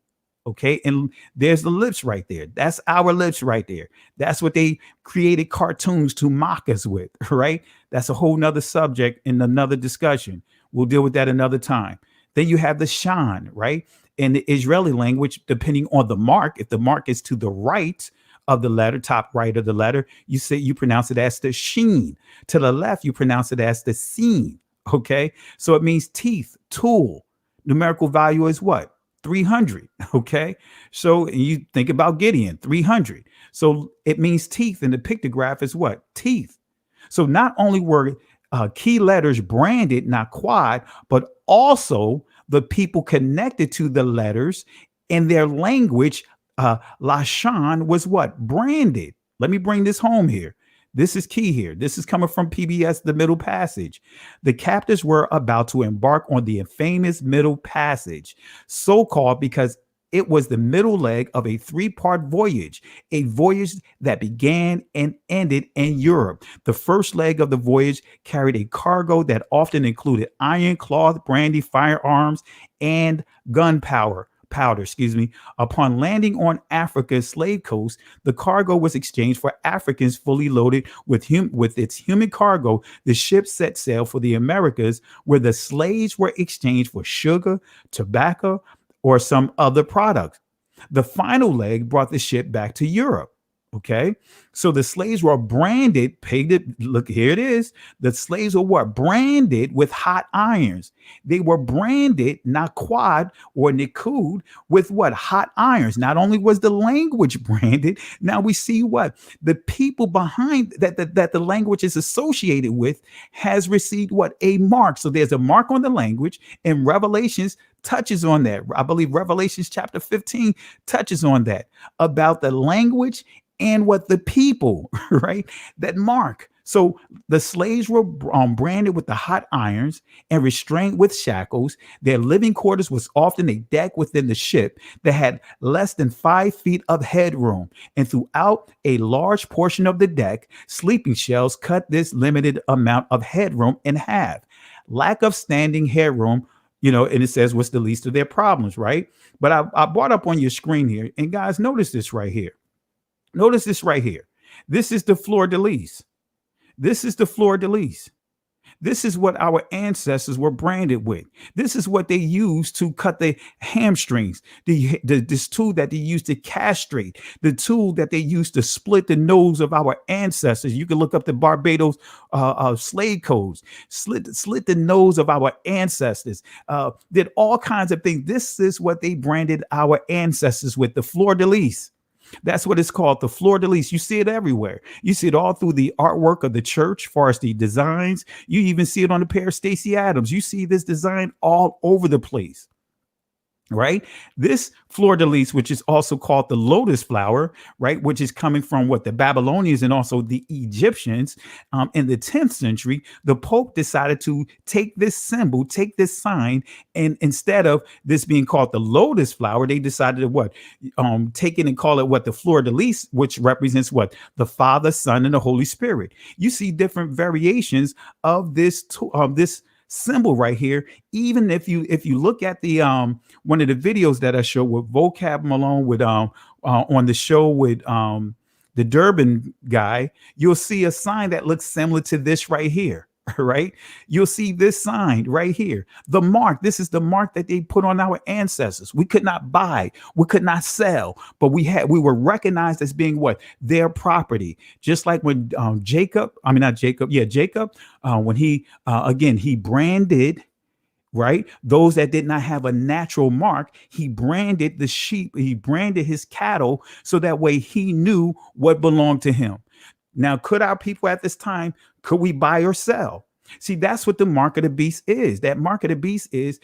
Okay. And there's the lips right there. That's our lips right there. That's what they created cartoons to mock us with, right? That's a whole nother subject in another discussion. We'll deal with that another time. Then you have the shan, right? In the Israeli language, depending on the mark, if the mark is to the right of the letter, top right of the letter, you pronounce it as the sheen. To the left, you pronounce it as the seen. Okay. So it means teeth, tool. Numerical value is what? 300. Okay. So you think about Gideon, 300. So it means teeth, and the pictograph is what? Teeth. So not only were key letters branded, not quad, but also the people connected to the letters in their language, Lashon was what? Branded. Let me bring this home here. This is key here. This is coming from PBS, the Middle Passage. The captives were about to embark on the famous Middle Passage, so-called because it was the middle leg of a three-part voyage, a voyage that began and ended in Europe. The first leg of the voyage carried a cargo that often included iron, cloth, brandy, firearms, and gunpowder. Upon landing on Africa's slave coast, the cargo was exchanged for Africans fully loaded with its human cargo. The ship set sail for the Americas, where the slaves were exchanged for sugar, tobacco, or some other product. The final leg brought the ship back to Europe. Okay, so the slaves were branded, painted. Look, here it is. The slaves were what? Branded with hot irons. They were branded, not quad or nikud, with what? Hot irons. Not only was the language branded, now we see what? The people behind that the language is associated with has received what? A mark. So there's a mark on the language, and Revelations touches on that. I believe Revelations chapter 15 touches on that, about the language and what the people, right, that mark. So the slaves were branded with the hot irons and restrained with shackles. Their living quarters was often a deck within the ship that had less than 5 feet of headroom. And throughout a large portion of the deck, sleeping shells cut this limited amount of headroom in half. Lack of standing headroom, and it says what's the least of their problems, right? But I brought up on your screen here, and guys, notice this right here. Notice this right here. This is the fleur de lis. This is the fleur de lis. This is what our ancestors were branded with. This is what they used to cut the hamstrings. This tool that they used to castrate. The tool that they used to split the nose of our ancestors. You can look up the Barbados slave codes. Slit the nose of our ancestors. Did all kinds of things. This is what they branded our ancestors with, the fleur de lis. That's what it's called, the fleur de lis. You see it everywhere. You see it all through the artwork of the church, as far as the designs. You even see it on the pair of Stacey Adams. You see this design all over the place. right? This fleur de lis, which is also called the lotus flower, right, which is coming from what the Babylonians and also the Egyptians in the 10th century, the Pope decided to take this symbol, take this sign, and instead of this being called the lotus flower, they decided to what? Take it and call it what? The fleur de lis, which represents what? The Father, Son, and the Holy Spirit. You see different variations of this symbol right here. Even if you look at the one of the videos that I showed with Vocab Malone with on the show with the Durban guy, you'll see a sign that looks similar to this right here. Right, you'll see this sign right here, the mark. This is the mark that they put on our ancestors. We could not buy, we could not sell, but we were recognized as being what? Their property. Just like when Jacob, I mean not Jacob, yeah, Jacob, when he again he branded, right, those that did not have a natural mark. He branded the sheep, he branded his cattle, so that way he knew what belonged to him. Now, could our people at this time, could we buy or sell? See, that's what the mark of the beast is. That mark of the beast is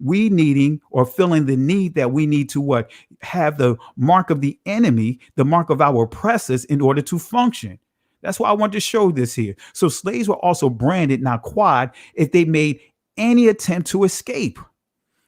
we needing or feeling the need that we need to what? Have the mark of the enemy, the mark of our oppressors in order to function. That's why I want to show this here. So slaves were also branded, now quad, if they made any attempt to escape.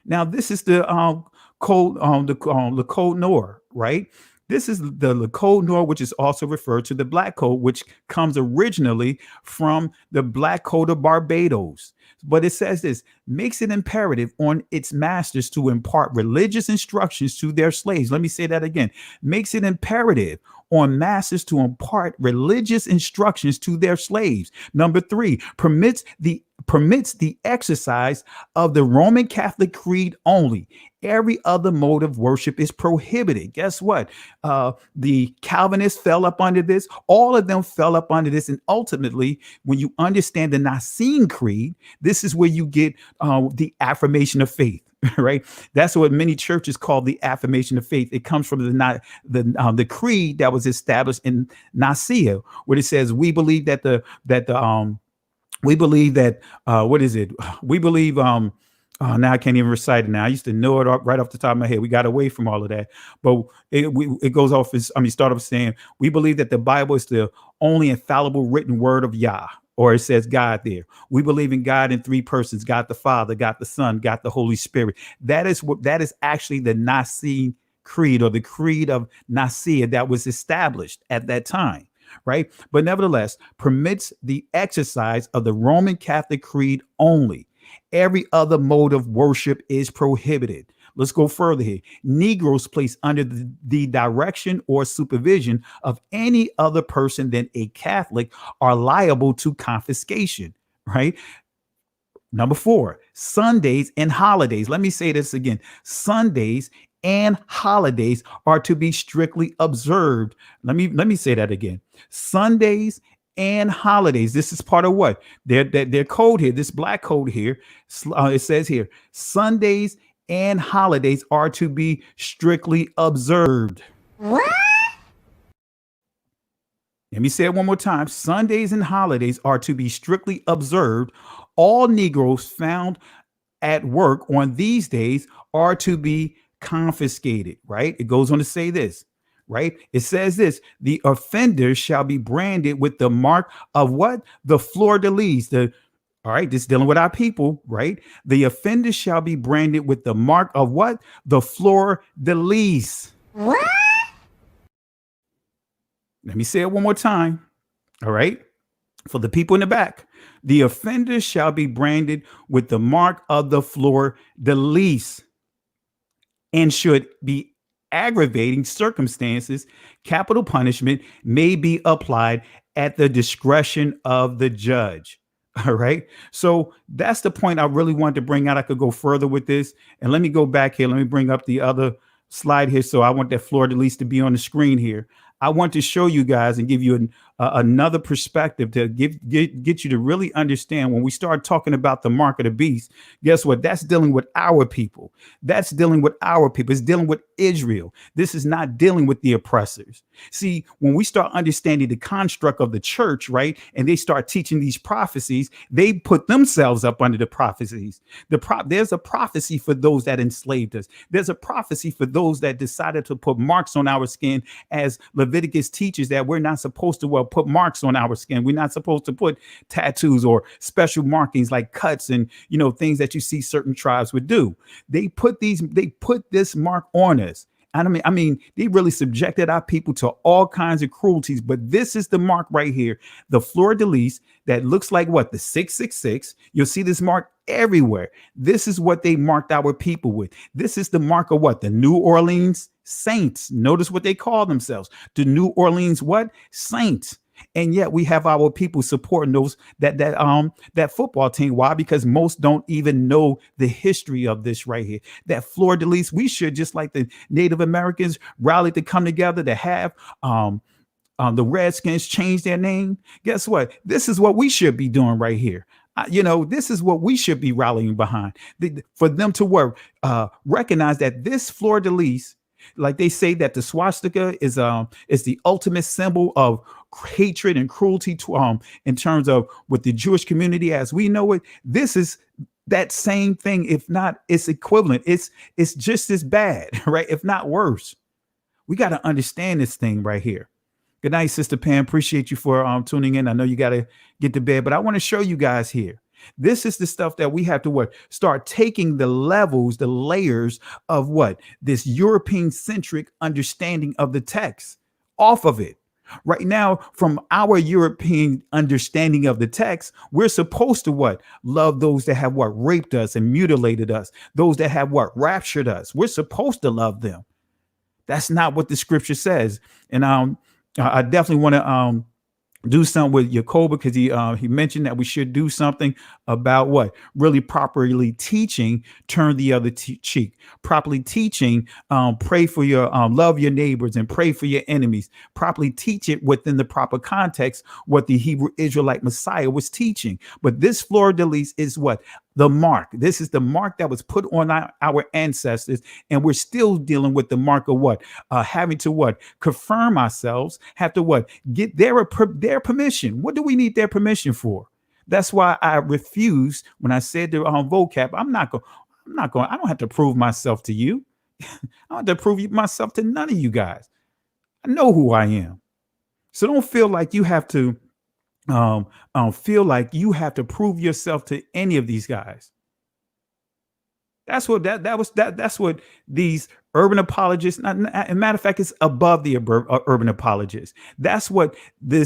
Now, this is the the code Noir, right? This is the code Noir, which is also referred to the Black Code, which comes originally from the Black Code of Barbados. But it says this makes it imperative on its masters to impart religious instructions to their slaves. Let me say that again. Makes it imperative on masters to impart religious instructions to their slaves. Number 3, permits the exercise of the Roman Catholic creed only. Every other mode of worship is prohibited. Guess what? The Calvinists fell up under this. All of them fell up under this. And ultimately, when you understand the Nicene Creed, this is where you get the affirmation of faith. Right, that's what many churches call the affirmation of faith. It comes from the creed that was established in Nicaea, where it says we believe that we believe that what is it? We believe now I can't even recite it now. I used to know it right off the top of my head. We got away from all of that, but it goes off as start off saying we believe that the Bible is the only infallible written word of Yah. Or it says God there. We believe in God in 3 persons: God the Father, God the Son, God the Holy Spirit. That is actually the Nicene Creed, or the Creed of Nicaea, that was established at that time, right? But nevertheless, permits the exercise of the Roman Catholic Creed only. Every other mode of worship is prohibited. Let's go further here. Negroes placed under the direction or supervision of any other person than a Catholic are liable to confiscation, right? Number 4, Sundays and holidays. Let me say this again. Sundays and holidays are to be strictly observed. Let me say that again. Sundays and holidays. This is part of what? Their code here, this Black Code here. It says here, Sundays and holidays are to be strictly observed. What? Let me say it one more time. Sundays and holidays are to be strictly observed. All Negroes found at work on these days are to be confiscated, right? It goes on to say this, right? It says this: the offender shall be branded with the mark of what? The fleur de lis, all right, this is dealing with our people, right? The offender shall be branded with the mark of what? The fleur de lis. What? Let me say it one more time. All right. For the people in the back, the offender shall be branded with the mark of the fleur de lis, and should be aggravating circumstances, capital punishment may be applied at the discretion of the judge. All right. So that's the point I really wanted to bring out. I could go further with this. And let me go back here. Let me bring up the other slide here. So I want that fleur de lis to be on the screen here. I want to show you guys and give you another perspective to get you to really understand when we start talking about the mark of the beast. Guess what? That's dealing with our people. That's dealing with our people. It's dealing with Israel. This is not dealing with the oppressors. See, when we start understanding the construct of the church, right, and they start teaching these prophecies, they put themselves up under the prophecies. There's a prophecy for those that enslaved us. There's a prophecy for those that decided to put marks on our skin, as Leviticus teaches that we're not supposed to put marks on our skin. We're not supposed to put tattoos or special markings like cuts and things that you see certain tribes would do. They put this mark on us. And they really subjected our people to all kinds of cruelties. But this is the mark right here, the fleur de lis that looks like what? The 666. You'll see this mark everywhere. This is what they marked our people with. This is the mark of what? The New Orleans Saints. Notice what they call themselves. The New Orleans what? Saints. And yet we have our people supporting those that football team. Why? Because most don't even know the history of this right here. That fleur de lis, we should, just like the Native Americans rallied to come together to have the Redskins change their name. Guess what? This is what we should be doing right here. This is what we should be rallying behind, for them to recognize that this fleur de lis, like they say that the swastika is the ultimate symbol of hatred and cruelty to in terms of with the Jewish community as we know it. This is that same thing, if not its equivalent. It's just as bad, right? If not worse. We got to understand this thing right here. Good night, Sister Pam. Appreciate you for tuning in. I know you got to get to bed, but I want to show you guys here. This is the stuff that we have to start taking the levels, the layers of this European centric understanding of the text off of it. Right now, from our European understanding of the text, we're supposed to love those that have raped us and mutilated us, those that have raptured us. We're supposed to love them. That's not what the scripture says. And I definitely want to do something with Jacob, because he mentioned that we should do something about really properly teaching, turn the other cheek, properly teaching, pray for your love your neighbors and pray for your enemies, properly teach it within the proper context, what the Hebrew Israelite Messiah was teaching. But this fleur de lis is the mark. This is the mark that was put on our ancestors, and we're still dealing with the mark of having to confirm ourselves, have to get their permission. What do we need their permission for? That's why I refuse when I said the vocab. I don't have to prove myself to you. I don't have to prove myself to none of you guys. I know who I am. So don't feel like you have to prove yourself to any of these guys. That's what that's what these urban apologists. As a matter of fact, it's above the urban apologists. That's what the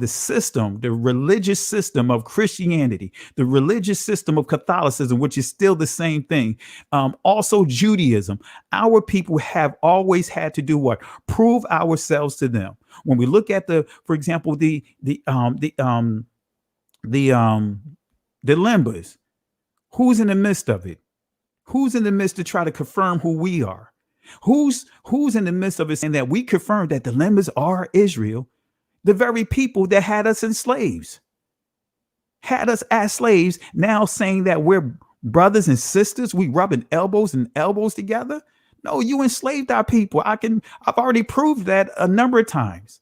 system, the religious system of Christianity, the religious system of Catholicism, which is still the same thing. Also Judaism. Our people have always had to do prove ourselves to them. When we look at for example, the limbas, who's in the midst of it? Who's in the midst to try to confirm who we are? Who's in the midst of it saying that we confirm that the limbas are Israel, the very people that had us as slaves, now saying that we're brothers and sisters, we rubbing elbows together? No, you enslaved our people. I've already proved that a number of times,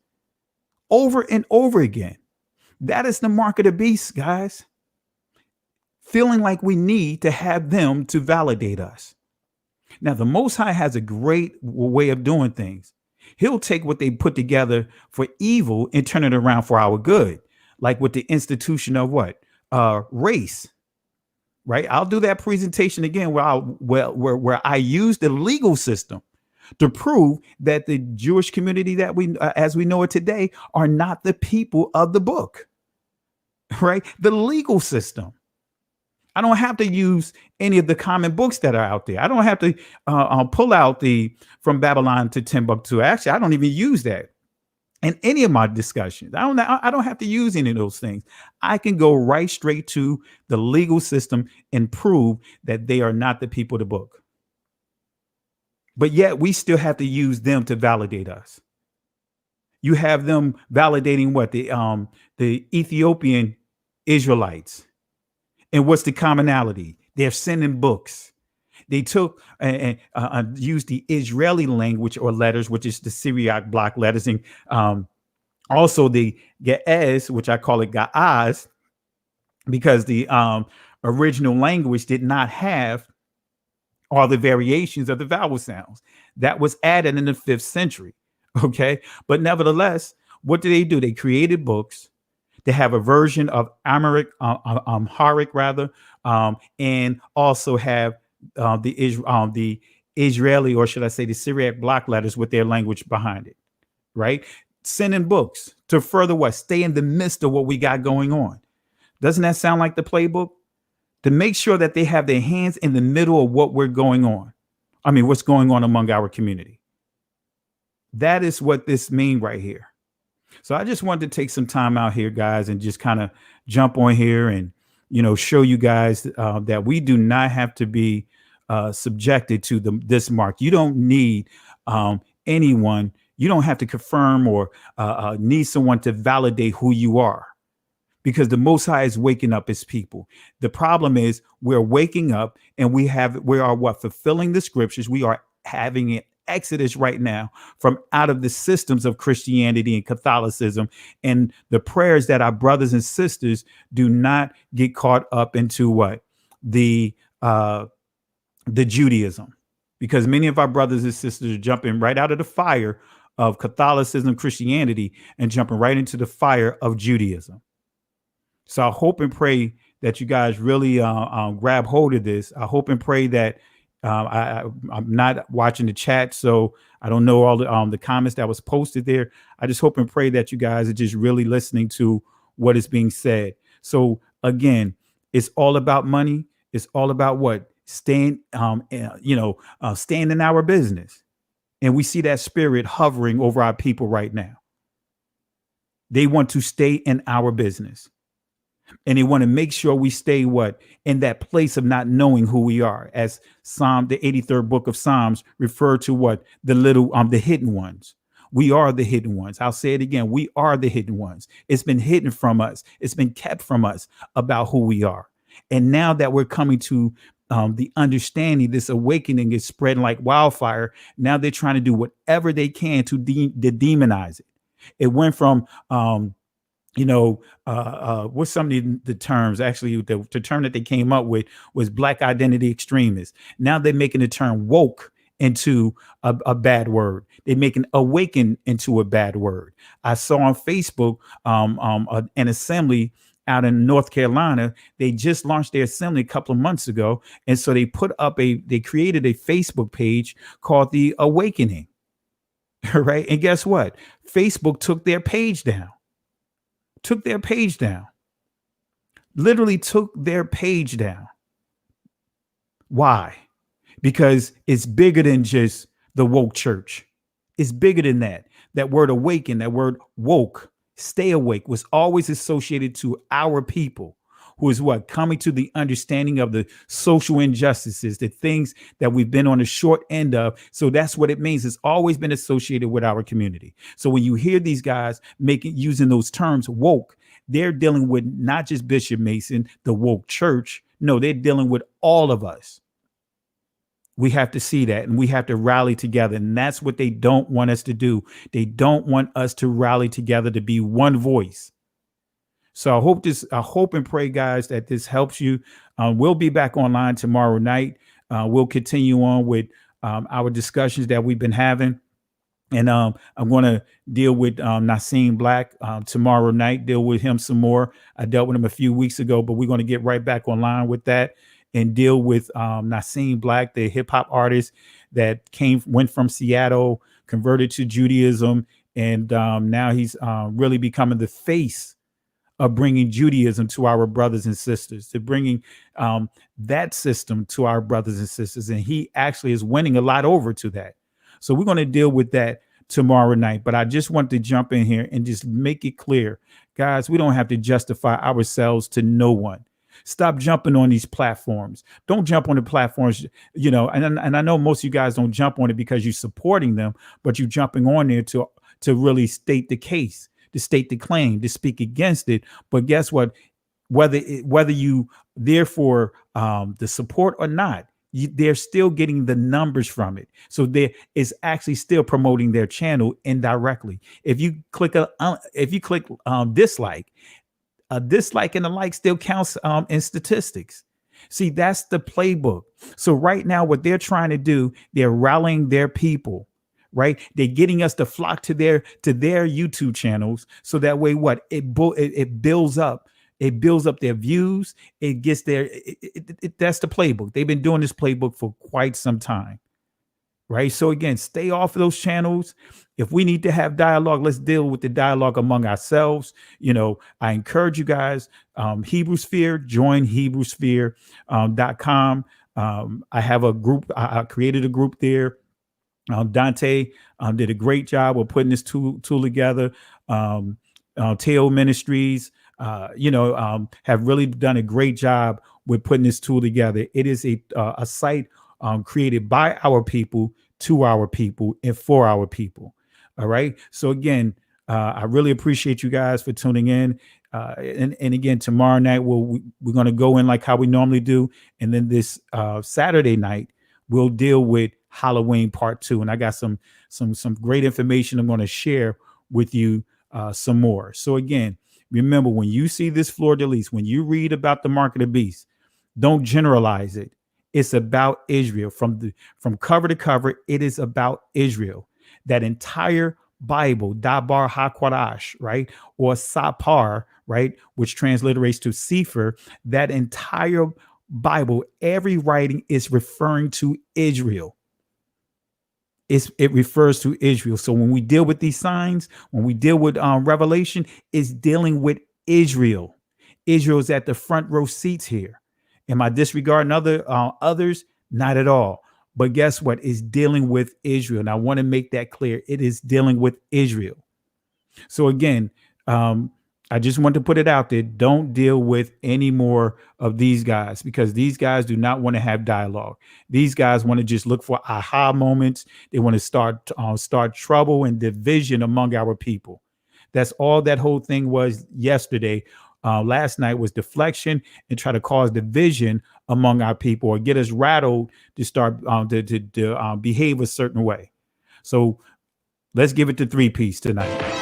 over and over again. That is the mark of the beast, guys. Feeling like we need to have them to validate us. Now, the Most High has a great way of doing things. He'll take what they put together for evil and turn it around for our good, like with the institution of race. Right? I'll do that presentation again where I use the legal system to prove that the Jewish community that as we know it today, are not the people of the book. Right? The legal system. I don't have to use any of the common books that are out there. I don't have to pull out From Babylon to Timbuktu. Actually, I don't even use that in any of my discussions. I don't have to use any of those things. I can go right straight to the legal system and prove that they are not the people of the book. But yet we still have to use them to validate us. You have them validating what the Ethiopian Israelites. And what's the commonality? They're sending books. They took and used the Israeli language or letters, which is the Syriac block letters, and also the Ge'ez, which I call it Ga'az, because the original language did not have all the variations of the vowel sounds. That was added in the 5th century. Okay. But nevertheless, what do? They created books. They have a version of Amharic rather, and also have the Israeli, or should I say the Syriac block letters with their language behind it, right? Sending books to further what? Stay in the midst of what we got going on. Doesn't that sound like the playbook? To make sure that they have their hands in the middle of what we're going on. I mean, what's going on among our community. That is what this means right here. So I just wanted to take some time out here, guys, and just kind of jump on here and, show you guys that we do not have to be subjected to this mark. You don't need anyone. You don't have to confirm or need someone to validate who you are, because the Most High is waking up his people. The problem is we're waking up and we are what? Fulfilling the scriptures. We are having an exodus right now from out of the systems of Christianity and Catholicism, and the prayers that our brothers and sisters do not get caught up into what? The Judaism, because many of our brothers and sisters are jumping right out of the fire of Catholicism, Christianity, and jumping right into the fire of Judaism. So I hope and pray that you guys really grab hold of this. I hope and pray that I'm not watching the chat, so I don't know all the comments that was posted there. I just hope and pray that you guys are just really listening to what is being said. So again, it's all about money. It's all about what? Staying, staying in our business. And we see that spirit hovering over our people right now. They want to stay in our business. And they want to make sure we stay what? In that place of not knowing who we are. As the 83rd book of Psalms refer to what? The hidden ones. We are the hidden ones. I'll say it again. We are the hidden ones. It's been hidden from us. It's been kept from us about who we are. And now that we're coming to the understanding, this awakening is spreading like wildfire. Now they're trying to do whatever they can to demonize it. It went from, what's some of the terms? Actually, the term that they came up with was Black identity extremists. Now they're making the term woke into a bad word. They're making awaken into a bad word. I saw on Facebook an assembly out in North Carolina. They just launched their assembly a couple of months ago. And so they created a Facebook page called The Awakening. Right. And guess what? Facebook took their page down. Literally took their page down. Why? Because it's bigger than just the woke church. It's bigger than that. That word awaken, that word woke, stay awake, was always associated to our people, who is what? Coming to the understanding of the social injustices, the things that we've been on the short end of. So that's what it means. It's always been associated with our community. So when you hear these guys using those terms, woke, they're dealing with not just Bishop Mason, the woke church. No, they're dealing with all of us. We have to see that, and we have to rally together. And that's what they don't want us to do. They don't want us to rally together to be one voice. So I hope and pray, guys, that this helps you. We'll be back online tomorrow night. We'll continue on with our discussions that we've been having. And I'm going to deal with Nassim Black tomorrow night, deal with him some more. I dealt with him a few weeks ago, but we're going to get right back online with that and deal with Nassim Black, the hip hop artist that went from Seattle, converted to Judaism. And now he's really becoming the face of bringing Judaism to our brothers and sisters, to bringing that system to our brothers and sisters. And he actually is winning a lot over to that. So we're going to deal with that tomorrow night. But I just want to jump in here and just make it clear, guys, we don't have to justify ourselves to no one. Stop jumping on these platforms. Don't jump on the platforms, and I know most of you guys don't jump on it because you're supporting them, but you're jumping on there to to really state the case, to state the claim, to speak against it. But guess what? Whether you therefore the support or not, they're still getting the numbers from it. So there is actually still promoting their channel indirectly. If you click dislike, a dislike and a like still counts in statistics. See, that's the playbook. So right now, what they're trying to do, they're rallying their people, right? They're getting us to flock to their YouTube channels, so that way, what it builds up. It builds up their views. It gets their. That's the playbook. They've been doing this playbook for quite some time, right? So again, stay off of those channels. If we need to have dialogue, let's deal with the dialogue among ourselves. I encourage you guys, Hebrew Sphere, join HebrewSphere.com. I have a group. I created a group there. Dante did a great job of putting this tool together. Teo Ministries, have really done a great job with putting this tool together. It is a site created by our people, to our people, and for our people. All right. So again, I really appreciate you guys for tuning in. And again, tomorrow night we're going to go in like how we normally do, and then this Saturday night we'll deal with Halloween Part 2. And I got some great information I'm going to share with you some more. So again, remember, when you see this fleur de lis, when you read about the mark of the beast, don't generalize it. It's about Israel. From cover to cover, it is about Israel. That entire Bible, Dabar HaKodesh, right? Or Sapar, right? Which transliterates to Sefer. That entire Bible, every writing is referring to Israel. It refers to Israel. So when we deal with these signs, when we deal with Revelation, it's dealing with Israel. Israel is at the front row seats here. Am I disregarding others? Not at all. But guess what? It's dealing with Israel. And I want to make that clear. It is dealing with Israel. So again, I just want to put it out there. Don't deal with any more of these guys, because these guys do not want to have dialogue. These guys want to just look for aha moments. They want to start trouble and division among our people. That's all that whole thing was yesterday. Last night was deflection and try to cause division among our people, or get us rattled to start to behave a certain way. So let's give it to 3-piece tonight.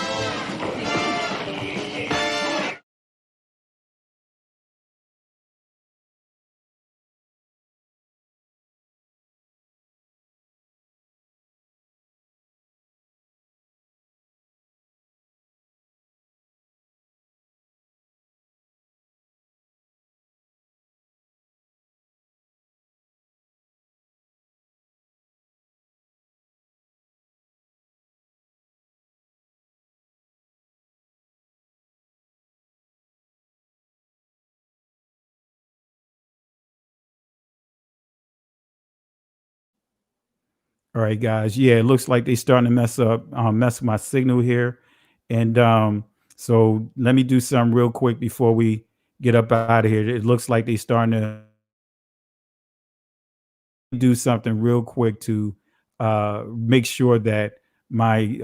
All right, guys. Yeah, it looks like they starting to mess with my signal here. And so let me do something real quick before we get up out of here. It looks like they starting to do something real quick to make sure that my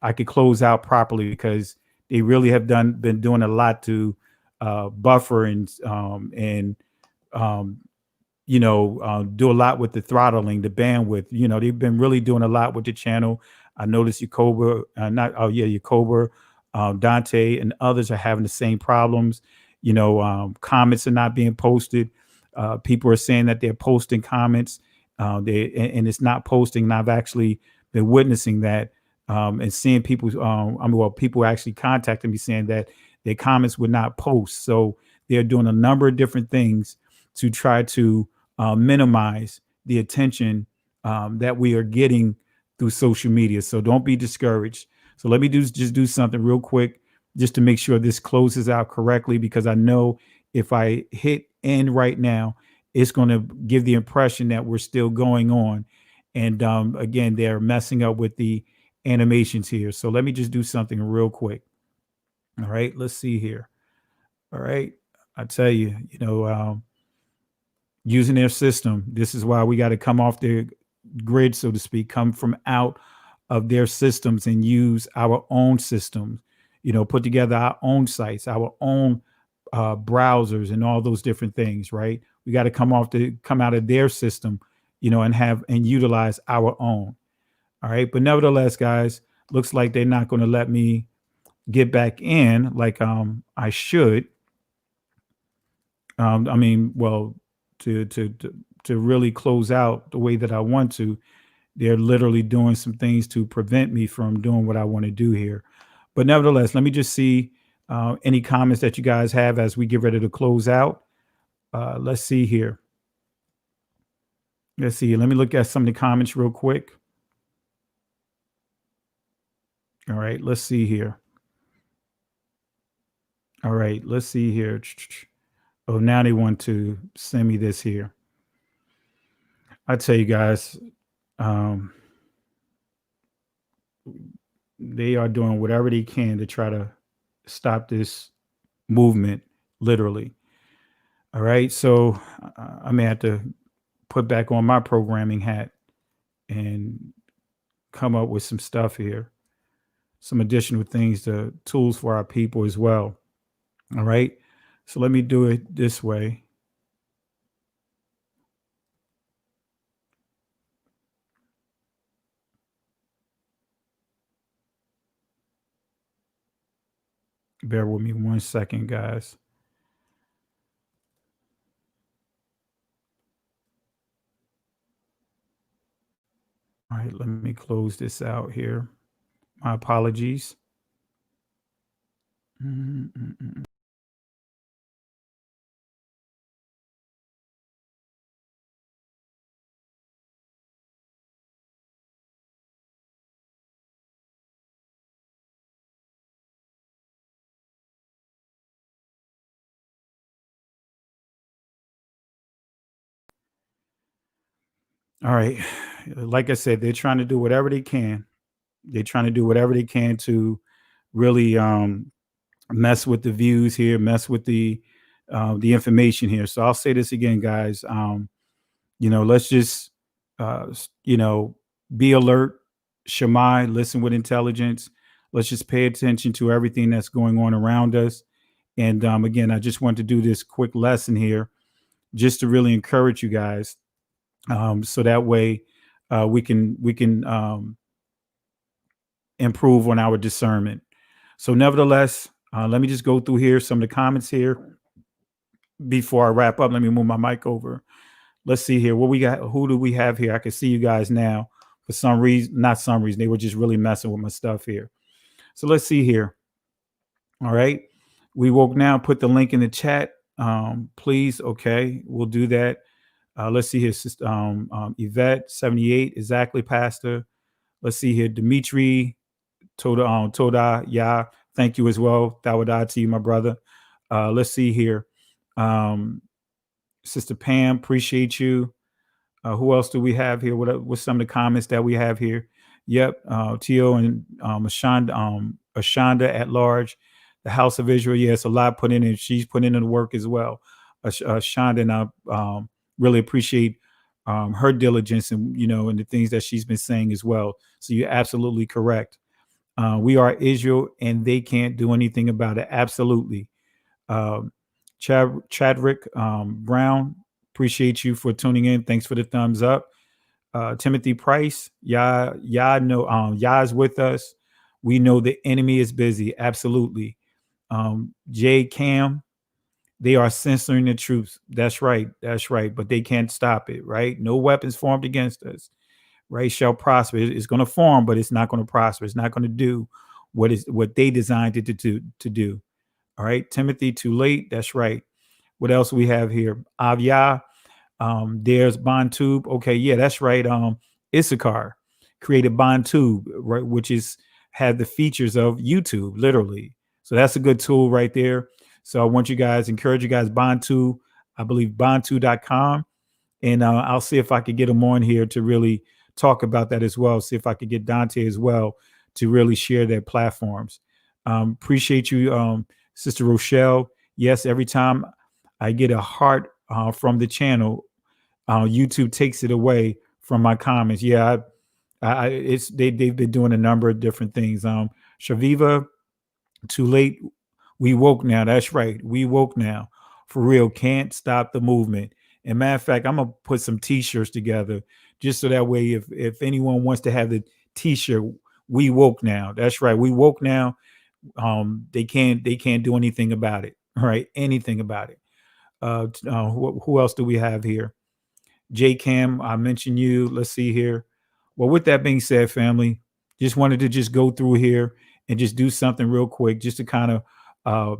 I could close out properly, because they really have been doing a lot to buffer and um, do a lot with the throttling, the bandwidth. They've been really doing a lot with the channel. I noticed Yacoba, Yacoba, Dante, and others are having the same problems. Comments are not being posted. People are saying that they're posting comments, and it's not posting. And I've actually been witnessing that, and seeing people. People actually contacting me saying that their comments would not post. So they're doing a number of different things to try to minimize the attention that we are getting through social media. So don't be discouraged. So let me just do something real quick, just to make sure this closes out correctly, because I know if I hit end right now, it's going to give the impression that we're still going on. And again, they're messing up with the animations here. So let me just do something real quick. All right, let's see here. All right, I tell you, using their system. This is why we got to come off the grid, so to speak, come from out of their systems and use our own systems, put together our own sites, our own browsers and all those different things, right? We got to come out of their system, and utilize our own. All right. But nevertheless, guys, looks like they're not going to let me get back in like I should. I mean, well, to really close out the way that I want to, they're literally doing some things to prevent me from doing what I want to do here. But nevertheless, let me just see any comments that you guys have as we get ready to close out. Let's see here. Let's see. Let me look at some of the comments real quick. All right, let's see here. All right, let's see here. Oh, now they want to send me this here. I tell you guys, they are doing whatever they can to try to stop this movement, literally. All right, so I may have to put back on my programming hat and come up with some stuff here, some additional things, tools for our people as well. All right, so let me do it this way. Bear with me 1 second, guys. All right, let me close this out here. My apologies. Mm-mm-mm. All right. Like I said, they're trying to do whatever they can. They're trying to do whatever they can to really mess with the views here, mess with the information here. So I'll say this again, guys. Let's just be alert, Shemai, listen with intelligence. Let's just pay attention to everything that's going on around us. And again, I just want to do this quick lesson here just to really encourage you guys, so that way we can improve on our discernment. So, nevertheless, let me just go through here some of the comments here before I wrap up. Let me move my mic over. Let's see here. What we got? Who do we have here? I can see you guys now. For some reason, not some reason, they were just really messing with my stuff here. So let's see here. All right. We woke now. Put the link in the chat, please. Okay, we'll do that. Let's see here. Yvette 78, exactly, Pastor. Let's see here. Dimitri Toda, yeah. Thank you as well. Tawada to you, my brother. Let's see here. Sister Pam, appreciate you. Who else do we have here? What's some of the comments that we have here? Yep, Tio and Ashonda at large, the House of Israel. Yes, a lot put in, and she's put in the work as well. Ashonda, and I really appreciate her diligence and and the things that she's been saying as well. So you're absolutely correct. We are Israel, and they can't do anything about it. Absolutely. Chadwick Brown, appreciate you for tuning in. Thanks for the thumbs up. Timothy Price, Yah is with us. We know the enemy is busy. Absolutely. Jay Cam, they are censoring the truth. That's right. That's right. But they can't stop it, right? No weapons formed against us, right, shall prosper. It's going to form, but it's not going to prosper. It's not going to do what they designed it to do. All right, Timothy, too late. That's right. What else we have here? Avia. There's Bondtube. Okay, yeah, that's right. Issachar created Bondtube, right, which is had the features of YouTube, literally. So that's a good tool right there. So I want you guys, encourage you guys, Bondtube, I believe Bondtube.com. And I'll see if I could get them on here to really talk about that as well. See if I could get Dante as well to really share their platforms. Appreciate you, Sister Rochelle. Yes, every time I get a heart from the channel, YouTube takes it away from my comments. Yeah, It's they've been doing a number of different things. Shaviva, too late. We woke now. That's right. We woke now. For real. Can't stop the movement. And matter of fact, I'm gonna put some T-shirts together just so that way, if anyone wants to have the T-shirt, we woke now. That's right. We woke now. They can't do anything about it. Right? Anything about it. Who else do we have here? J Cam, I mentioned you. Let's see here. Well, with that being said, family, just wanted to just go through here and just do something real quick, just to kind of uh,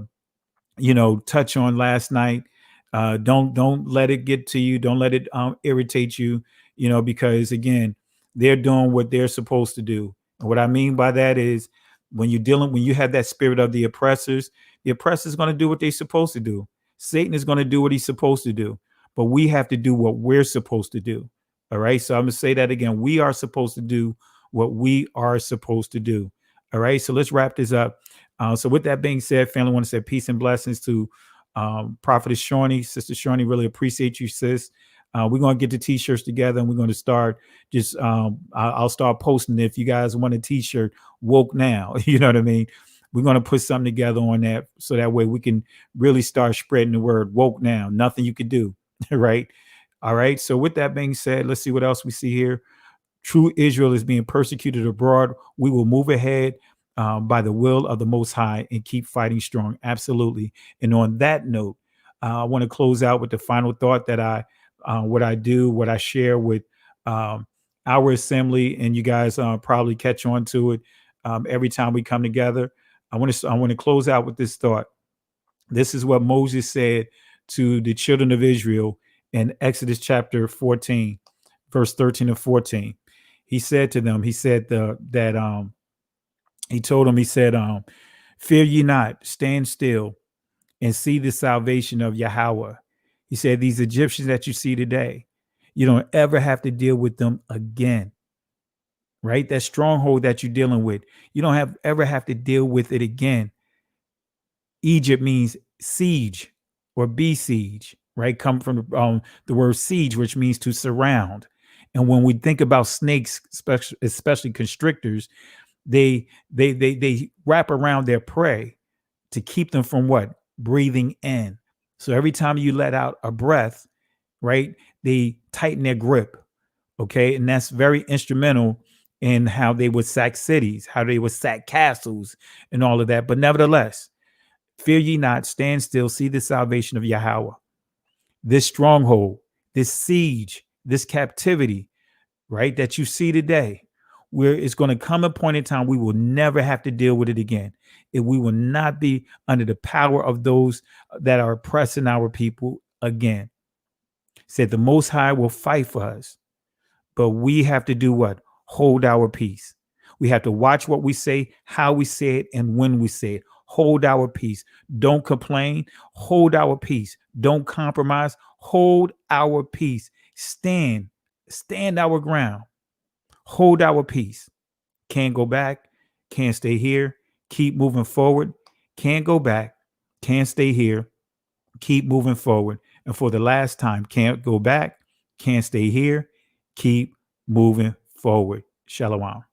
touch on last night. Don't let it get to you. Don't let it irritate you. Because again, they're doing what they're supposed to do. And what I mean by that is, when you have that spirit of the oppressor's going to do what they're supposed to do. Satan is going to do what he's supposed to do, but we have to do what we're supposed to do. All right. So I'm going to say that again. We are supposed to do what we are supposed to do. All right. So let's wrap this up. So with that being said, family, I want to say peace and blessings to Prophetess Shawnee, Sister Shawnee. Really appreciate you, sis. We're going to get the T-shirts together, and we're going to start just, I'll start posting. If you guys want a T-shirt, woke now, you know what I mean? We're going to put something together on that, so that way we can really start spreading the word. Woke now, nothing you could do. Right. All right. So with that being said, let's see what else we see here. True Israel is being persecuted abroad. We will move ahead by the will of the Most High and keep fighting strong. Absolutely. And on that note, I want to close out with the final thought that what I share with our assembly, and you guys probably catch on to it every time we come together. I want to close out with this thought. This is what Moses said to the children of Israel in Exodus chapter 14, verse 13 and 14. He said to them, he said he told them, he said, fear ye not, stand still and see the salvation of Yahweh. He said, these Egyptians that you see today, you don't ever have to deal with them again. Right? That stronghold that you're dealing with, you don't ever have to deal with it again. Egypt means siege or besiege, right? Come from the word siege, which means to surround. And when we think about snakes, especially constrictors, they wrap around their prey to keep them from what? Breathing in. So every time you let out a breath, right, they tighten their grip. Okay. And that's very instrumental in how they would sack cities, how they would sack castles and all of that. But nevertheless, fear ye not, stand still, see the salvation of Yahweh. This stronghold, this siege, this captivity, right, that you see today, where it's going to come a point in time we will never have to deal with it again. If we will not be under the power of those that are oppressing our people again. Said the Most High will fight for us, but we have to do what? Hold our peace. We have to watch what we say, how we say it, and when we say it. Hold our peace. Don't complain. Hold our peace. Don't compromise. Hold our peace. Stand our ground. Hold our peace. Can't go back. Can't stay here. Keep moving forward. Can't go back. Can't stay here. Keep moving forward. And for the last time, can't go back. Can't stay here. Keep moving forward. Shalom.